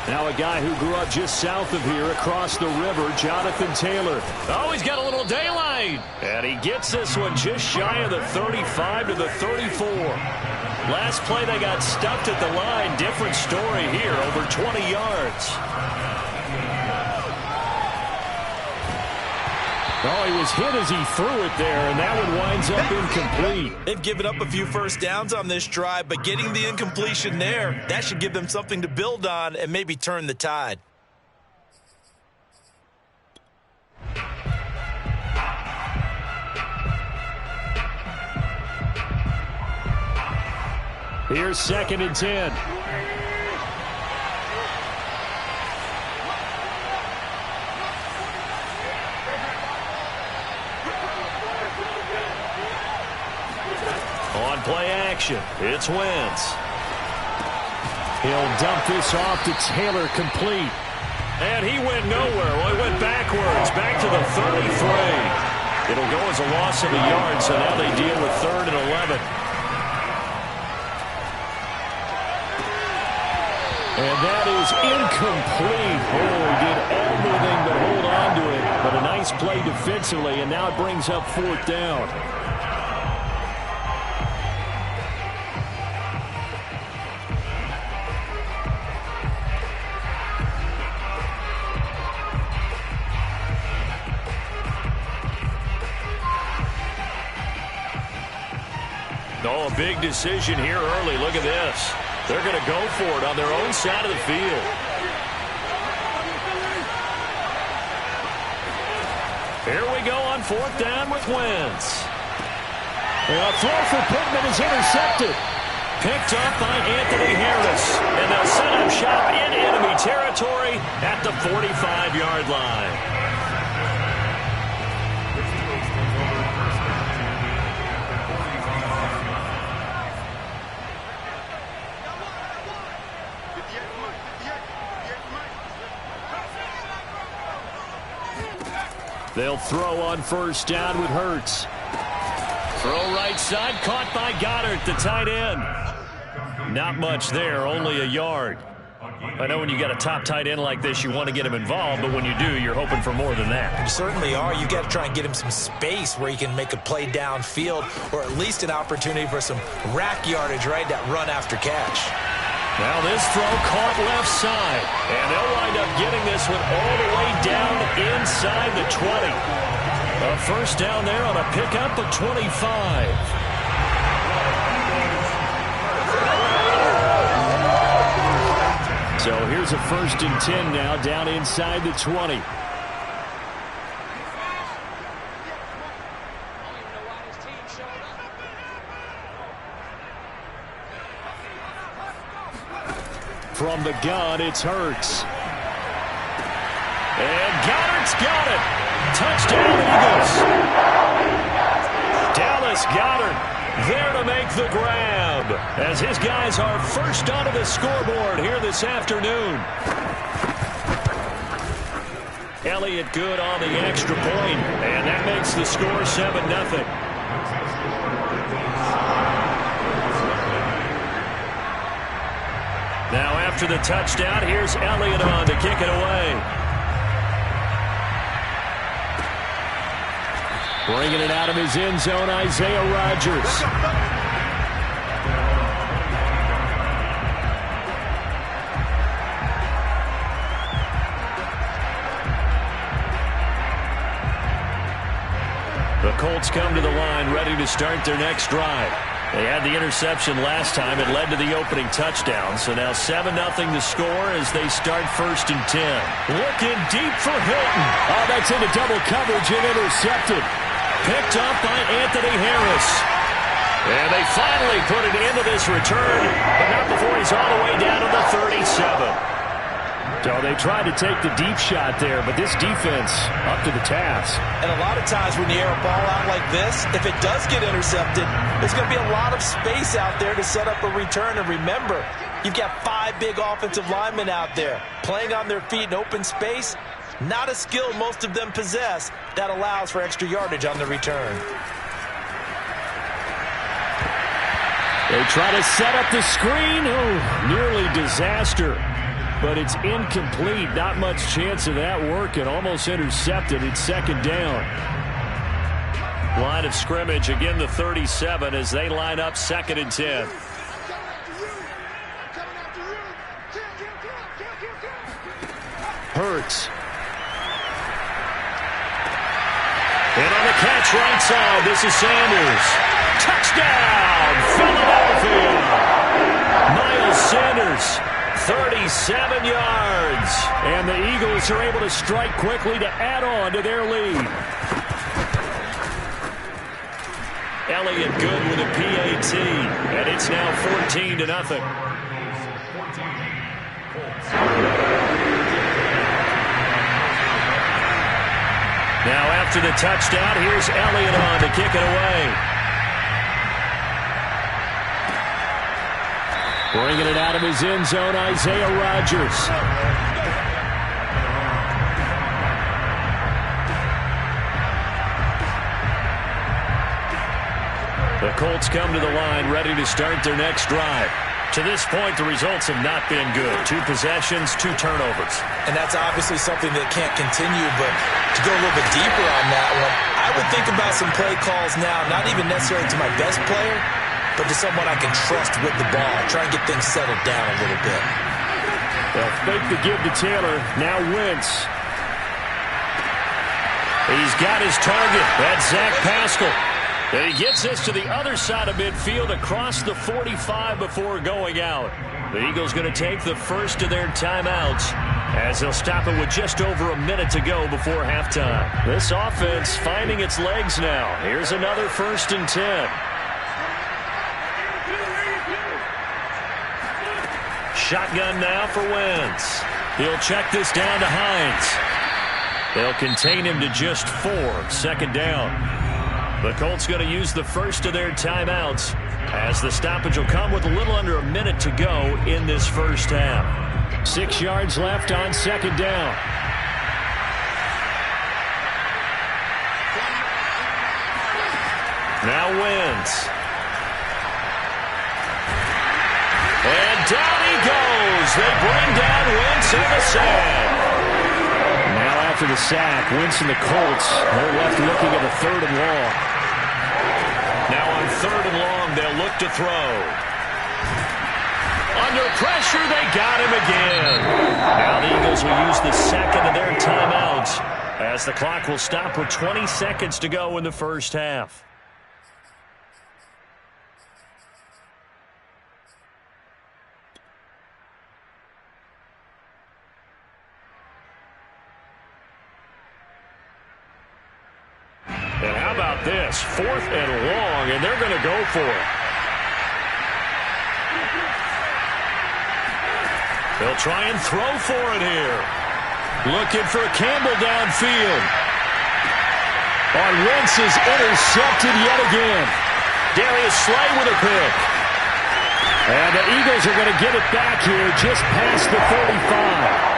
Now a guy who grew up just south of here across the river, Jonathan Taylor. Oh, he's got a little daylight. And he gets this one just shy of the 35 to the 34. Last play they got stuffed at the line. Different story here, over 20 yards. Oh, he was hit as he threw it there, and that one winds up incomplete. They've given up a few 1st downs on this drive, but getting the incompletion there, that should give them something to build on and maybe turn the tide. Here's 2nd and 10. On play action, it's Wentz. He'll dump this off to Taylor, complete. And he went nowhere. Well, he went backwards, back to the 33. It'll go as a loss of a yard, so now they deal with 3rd and 11. And that is incomplete. Oh, he did everything to hold on to it. But a nice play defensively, and now it brings up 4th down. Oh, a big decision here early. Look at this. They're going to go for it on their own side of the field. Here we go on 4th down with Wentz. A throw for Pittman is intercepted. Picked up by Anthony Harris. And they'll set up shop in enemy territory at the 45-yard line. They'll throw on first down with Hurts. Throw right side, caught by Goddard, the tight end. Not much there, only a yard. I know when you got a top tight end like this, you want to get him involved, but when you do, you're hoping for more than that. You certainly are. You got to try and get him some space where he can make a play downfield, or at least an opportunity for some rack yardage, right? That run after catch. Now this throw caught left side, and they'll wind up getting this one all the way down inside the 20. A first down there on a pickup of 25. So here's a 1st and 10 now down inside the 20. From the gun, it's Hurts. And Goddard's got it. Touchdown, Eagles. Dallas Goedert there to make the grab as his guys are first onto the scoreboard here this afternoon. Elliott good on the extra point, and that makes the score 7-0. Now after the touchdown, here's Elliott on to kick it away. Bringing it out of his end zone, Isaiah Rodgers. The Colts come to the line ready to start their next drive. They had the interception last time. It led to the opening touchdown. So now 7-0 the score as they start 1st and 10. Looking deep for Hilton. Oh, that's into double coverage and intercepted. Picked up by Anthony Harris. And they finally put it into this return, but not before he's all the way down to the 37. So they tried to take the deep shot there, but this defense up to the task. And a lot of times when you air a ball out like this, if it does get intercepted, there's going to be a lot of space out there to set up a return. And remember, you've got 5 big offensive linemen out there playing on their feet in open space. Not a skill most of them possess that allows for extra yardage on the return. They try to set up the screen. Oh, nearly disaster. But it's incomplete. Not much chance of that working. Almost intercepted. It's 2nd down. Line of scrimmage, again the 37 as they line up 2nd and 10. Hurts. And on the catch right side, this is Sanders. Touchdown, Philadelphia. Miles Sanders, 37 yards. And the Eagles are able to strike quickly to add on to their lead. Elliott good with a PAT, and it's now 14-0. Now after the touchdown, here's Elliott on to kick it away. Bringing it out of his end zone, Isaiah Rodgers. The Colts come to the line ready to start their next drive. To this point, the results have not been good. 2 possessions, 2 turnovers. And that's obviously something that can't continue, but to go a little bit deeper on that one, I would think about some play calls now, not even necessarily to my best player, but to someone I can trust with the ball. Try and get things settled down a little bit. They'll fake the give to Taylor. Now Wentz. He's got his target. That's Zach Pascal. And he gets this to the other side of midfield across the 45 before going out. The Eagles going to take the first of their timeouts as they'll stop it with just over a minute to go before halftime. This offense finding its legs now. Here's another 1st and 10. Shotgun now for Wentz. He'll check this down to Hines. They'll contain him to just 4. Second down. The Colts going to use the first of their timeouts as the stoppage will come with a little under a minute to go in this first half. 6 yards left on second down. Now Wentz. And down he goes. They bring down Wentz in the sack. Now after the sack, Wentz and the Colts, they're left looking at a 3rd and long. Now on 3rd and long, they'll look to throw. Under pressure, they got him again. Now the Eagles will use the second of their timeouts as the clock will stop with 20 seconds to go in the first half. And how about this? 4th and long, and they're going to go for it. They'll try and throw for it here. Looking for Campbell downfield. On Wentz is intercepted yet again. Darius Slay with a pick. And the Eagles are going to get it back here just past the 35.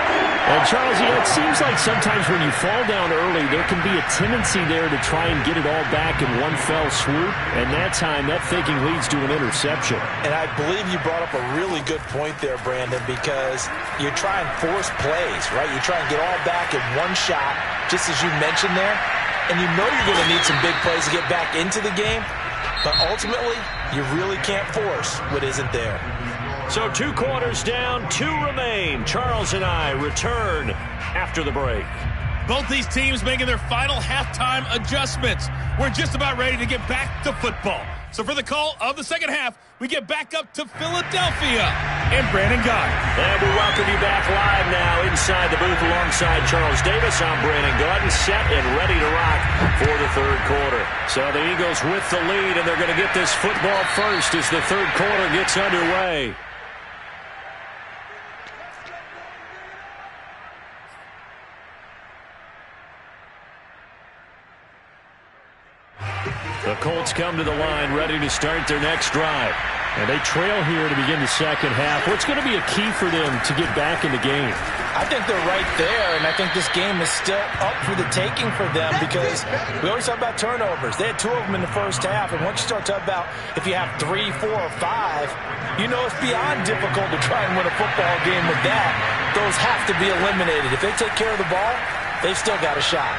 And, Charles, it seems like sometimes when you fall down early, there can be a tendency there to try and get it all back in one fell swoop. And that time, that thinking leads to an interception. And I believe you brought up a really good point there, Brandon, because you try and force plays, right? You try and get all back in one shot, just as you mentioned there. And you know you're going to need some big plays to get back into the game. But ultimately, you really can't force what isn't there. So 2 quarters down, 2 remain. Charles and I return after the break. Both these teams making their final halftime adjustments. We're just about ready to get back to football. So for the call of the second half, we get back up to Philadelphia and Brandon Guy. And we welcome you back live now inside the booth alongside Charles Davis. I'm Brandon Gordon, set and ready to rock for the 3rd quarter. So the Eagles with the lead, and they're going to get this football first as the 3rd quarter gets underway. The Colts come to the line ready to start their next drive. And they trail here to begin the second half. What's going to be a key for them to get back in the game? I think they're right there, and I think this game is still up for the taking for them because we always talk about turnovers. They had 2 of them in the first half, and once you start talking about if you have 3, 4, or 5, you know it's beyond difficult to try and win a football game with that. Those have to be eliminated. If they take care of the ball, they've still got a shot.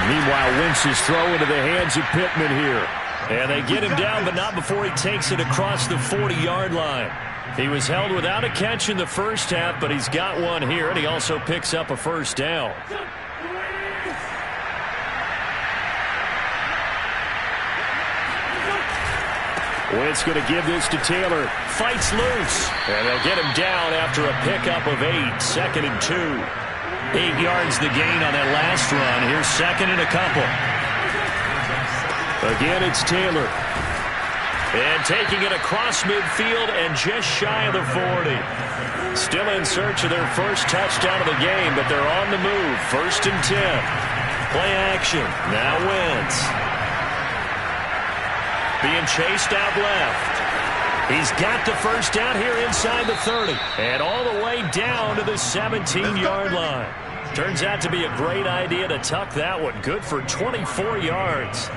Meanwhile, Wentz is thrown into the hands of Pittman here. And they get him down, but not before he takes it across the 40-yard line. He was held without a catch in the first half, but he's got one here, and he also picks up a first down. Wentz going to give this to Taylor. Fights loose. And they'll get him down after a pickup of 8. 2nd and 2. 8 yards the gain on that last run. Here's 2nd and a couple. Again, it's Taylor. And taking it across midfield and just shy of the 40. Still in search of their first touchdown of the game, but they're on the move. 1st and 10. Play action. Now Wentz. Being chased out left. He's got the first down here inside the 30. And all the way down to the 17-yard line. Turns out to be a great idea to tuck that one. Good for 24 yards.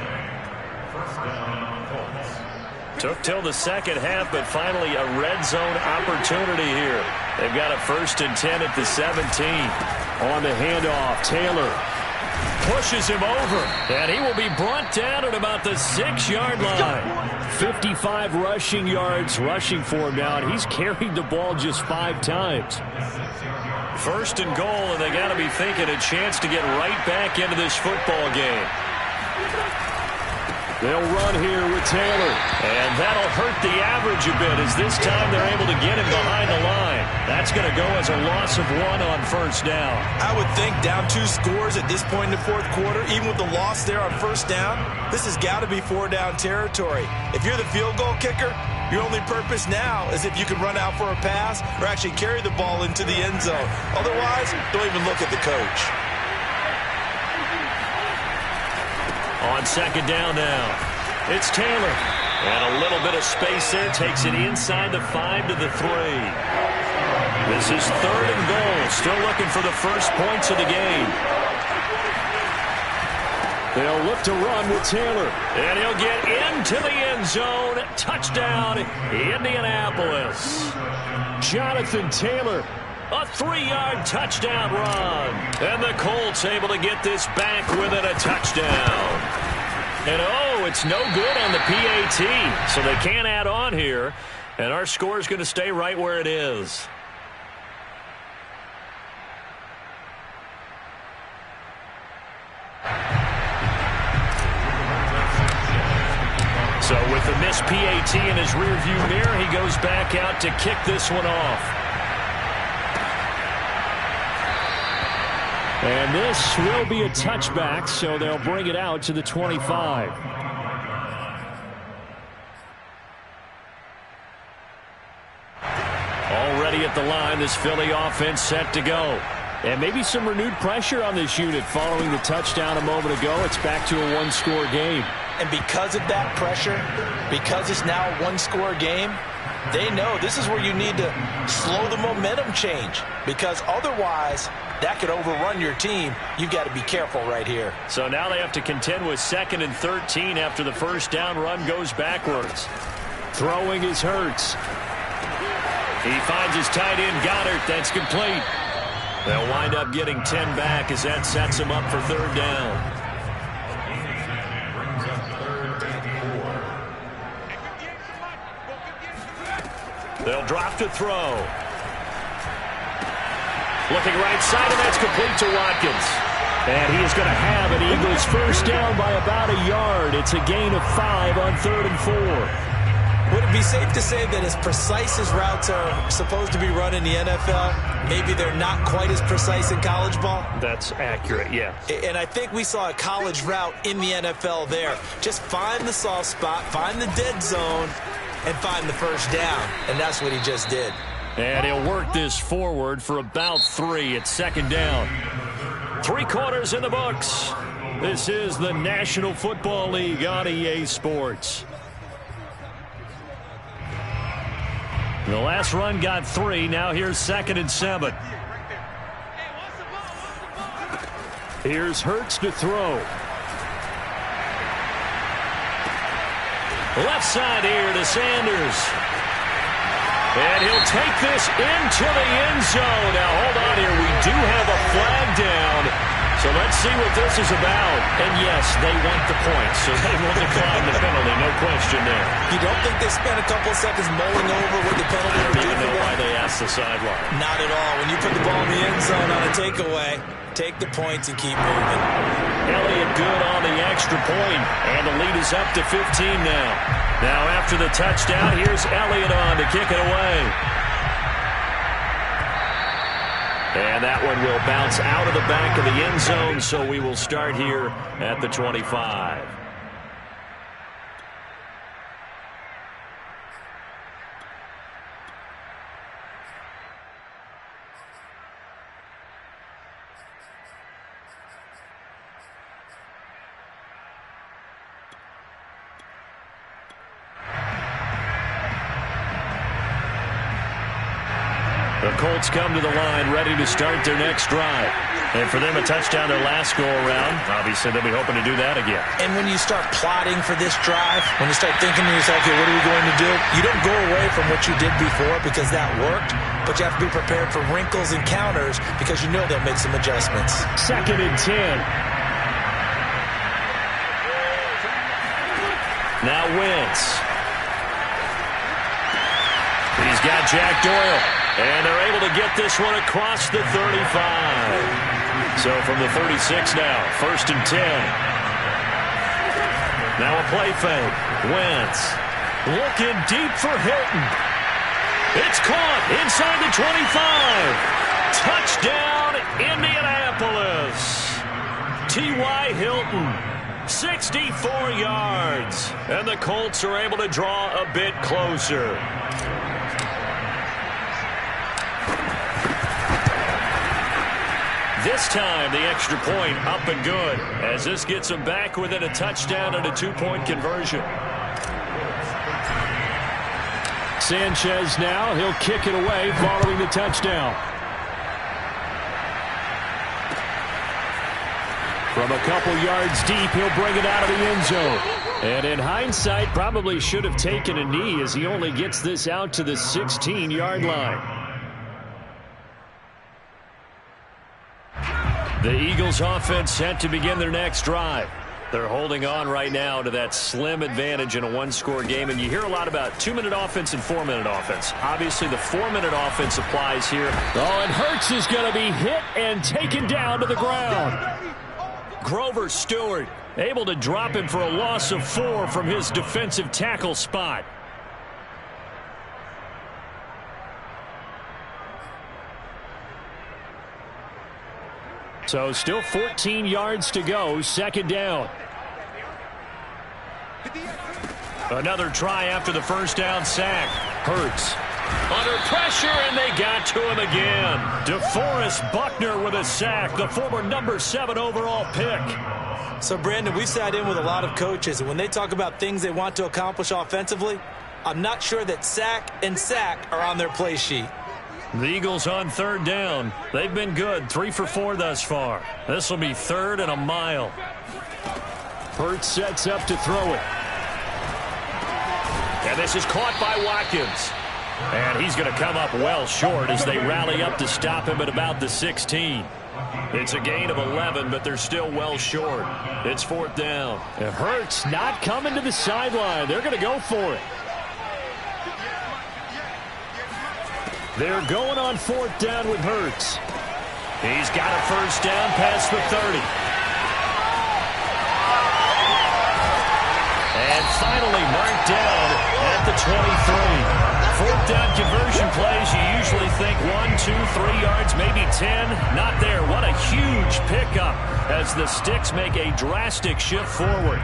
Took till the second half, but finally a red zone opportunity here. They've got a 1st and 10 at the 17. On the handoff, Taylor pushes him over, and he will be brought down at about the 6-yard line. 55 rushing yards rushing for him now, and he's carried the ball just 5 times. 1st and goal, and they got to be thinking a chance to get right back into this football game. They'll run here with Taylor. And that'll hurt the average a bit as this time they're able to get him behind the line. That's going to go as a loss of 1 on first down. I would think down 2 scores at this point in the fourth quarter, even with the loss there on first down, this has got to be 4-down territory. If you're the field goal kicker, your only purpose now is if you can run out for a pass or actually carry the ball into the end zone. Otherwise, don't even look at the coach. On second down now, it's Taylor. And a little bit of space there, takes it inside the 5 to the 3. This is 3rd and goal, still looking for the first points of the game. They'll look to run with Taylor. And he'll get into the end zone. Touchdown, Indianapolis. Jonathan Taylor. A 3-yard touchdown run. And the Colts able to get this back within a touchdown. And oh, it's no good on the PAT. So they can't add on here. And our score is going to stay right where it is. So with the missed PAT in his rearview mirror, he goes back out to kick this one off. And this will be a touchback, so they'll bring it out to the 25. Already at the line, this Philly offense set to go. And maybe some renewed pressure on this unit following the touchdown a moment ago. It's back to a 1-score game. And because of that pressure, because it's now a 1-score game, they know this is where you need to slow the momentum change, because otherwise that could overrun your team. You've got to be careful right here. So now they have to contend with 2nd and 13 after the first down run goes backwards. Throwing is Hurts. He finds his tight end Goddard. That's complete. They'll wind up getting 10 back as that sets him up for 3rd down. They'll drop to throw. Looking right side, and that's complete to Watkins. And he is going to have an Eagles first down by about a yard. It's a gain of 5 on 3rd and 4. Would it be safe to say that as precise as routes are supposed to be run in the NFL, maybe they're not quite as precise in college ball? That's accurate, yeah. And I think we saw a college route in the NFL there. Just find the soft spot, find the dead zone, and find the first down. And that's what he just did. And he'll work this forward for about 3 at 2nd down. 3 quarters in the books. This is the National Football League on EA Sports. The last run got 3. Now here's 2nd and 7. Here's Hurts to throw. Left side here to Sanders. And he'll take this into the end zone. Now, hold on here. We do have a flag down. So let's see what this is about. And, yes, they want the points, so they will decline the penalty. No question there. You don't think they spent a couple seconds mulling over what the penalty I would don't do even know for why them? they asked the sideline. Not at all. When you put the ball in the end zone on a takeaway, take the points and keep moving. Elliott good on the extra point, and the lead is up to 15 now. Now after the touchdown, here's Elliott on to kick it away. And that one will bounce out of the back of the end zone, so we will start here at the 25. The Colts come to the line ready to start their next drive. And for them, a touchdown their last go-around. Obviously, they'll be hoping to do that again. And when you start plotting for this drive, when you start thinking to yourself, okay, what are we going to do? You don't go away from what you did before because that worked, but you have to be prepared for wrinkles and counters because you know they'll make some adjustments. 2nd and 10. Now Wentz. He's got Jack Doyle. And they're able to get this one across the 35. So from the 36 now, 1st and 10. Now a play fake. Wentz looking deep for Hilton. It's caught inside the 25. Touchdown, Indianapolis. T.Y. Hilton, 64 yards. And the Colts are able to draw a bit closer. This time, the extra point up and good, as this gets them back within a touchdown and a 2-point conversion. Sanchez now, he'll kick it away following the touchdown. From a couple yards deep, he'll bring it out of the end zone. And in hindsight, probably should have taken a knee as he only gets this out to the 16-yard line. The Eagles offense set to begin their next drive. They're holding on right now to that slim advantage in a one-score game, and you hear a lot about 2-minute offense and 4-minute offense. Obviously, the 4-minute offense applies here. Oh, and Hurts is going to be hit and taken down to the ground. Grover Stewart able to drop him for a loss of 4 from his defensive tackle spot. So still 14 yards to go, second down. Another try after the first down sack. Hurts under pressure, and they got to him again. DeForest Buckner with a sack, the former number 7 overall pick. So, Brandon, we've sat in with a lot of coaches, and when they talk about things they want to accomplish offensively, I'm not sure that sack and sack are on their play sheet. The Eagles on third down. They've been good, 3 for 4 thus far. This will be third and a mile. Hurts sets up to throw it. And this is caught by Watkins. And he's going to come up well short as they rally up to stop him at about the 16. It's a gain of 11, but they're still well short. It's fourth down. And Hurts not coming to the sideline. They're going to go for it. They're going on fourth down with Hurts. He's got a first down past the 30. And finally marked down at the 23. Fourth down conversion plays, you usually think 1, 2, 3 yards, maybe 10. Not there. What a huge pickup as the Sticks make a drastic shift forward.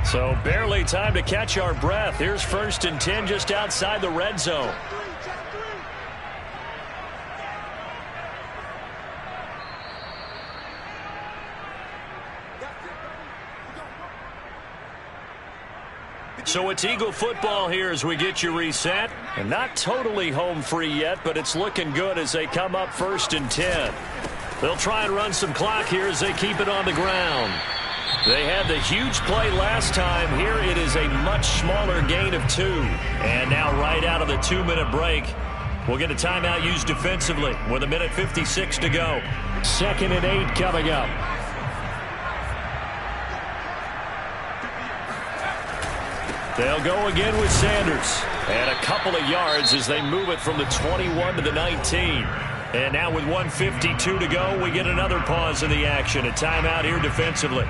So barely time to catch our breath. Here's 1st and 10 just outside the red zone. So it's Eagle football here as we get you reset. And not totally home free yet, but it's looking good as they come up 1st and 10. They'll try and run some clock here as they keep it on the ground. They had the huge play last time. Here it is a much smaller gain of 2. And now right out of the 2-minute break, we'll get a timeout used defensively with 1:56 to go. 2nd and 8 coming up. They'll go again with Sanders. And a couple of yards as they move it from the 21 to the 19. And now with 1:52 to go, we get another pause in the action. A timeout here defensively.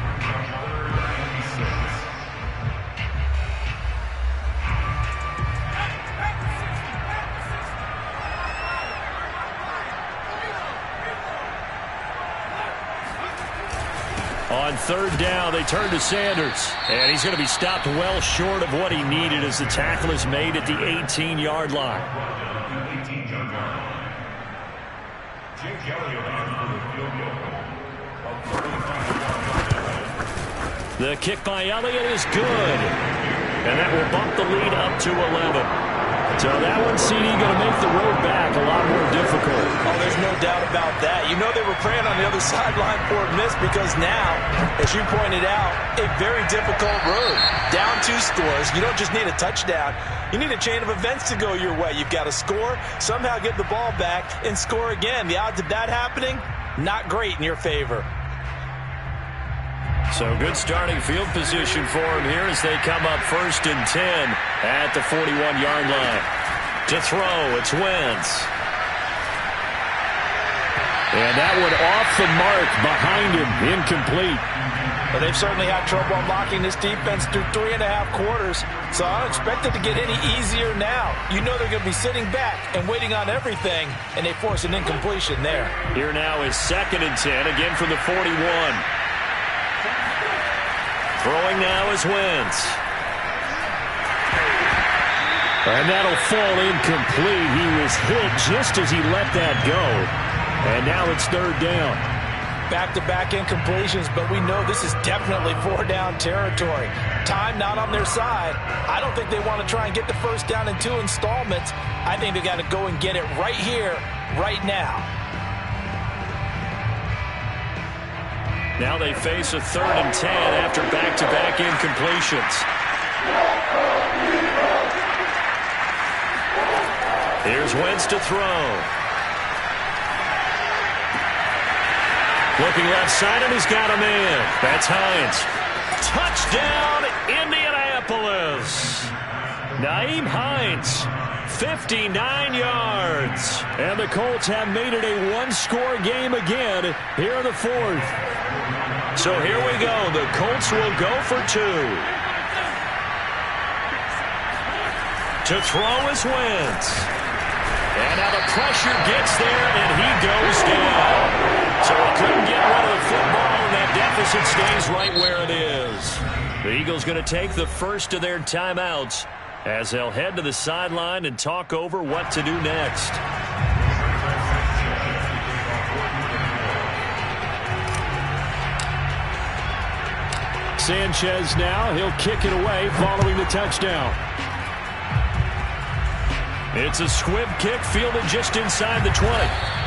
On third down, they turn to Sanders. And he's going to be stopped well short of what he needed as the tackle is made at the 18-yard line. The kick by Elliott is good. And that will bump the lead up to 11. So that one, CD, going to make the road back a lot more difficult. Oh, there's no doubt about that. You know they were praying on the other sideline for a miss because now, as you pointed out, a very difficult road. Down 2 scores. You don't just need a touchdown. You need a chain of events to go your way. You've got to score, somehow get the ball back, and score again. The odds of that happening, not great in your favor. So good starting field position for him here as they come up 1st and 10 at the 41-yard line. To throw, it's Wentz. And that one off the mark behind him, incomplete. But they've certainly had trouble unlocking this defense through 3.5 quarters, so I don't expect it to get any easier now. You know they're going to be sitting back and waiting on everything, and they force an incompletion there. Here now is 2nd and 10, again from the 41. Throwing now is Wentz. And that'll fall incomplete. He was hit just as he let that go. And now it's 3rd down. Back-to-back incompletions, but we know this is definitely 4-down territory. Time not on their side. I don't think they want to try and get the first down in 2 installments. I think they got to go and get it right here, right now. Now they face a 3rd and 10 after back-to-back incompletions. Here's Wentz to throw. Looking left side, and he's got a man. That's Hines. Touchdown, Indianapolis. Nyheim Hines, 59 yards. And the Colts have made it a one-score game again here in the 4th. So here we go. The Colts will go for 2. To throw is Wentz. And now the pressure gets there, and he goes down. So he couldn't get rid of the football, and that deficit stays right where it is. The Eagles going to take the first of their timeouts as they'll head to the sideline and talk over what to do next. Sanchez now, he'll kick it away following the touchdown. It's a squib kick fielded just inside the 20.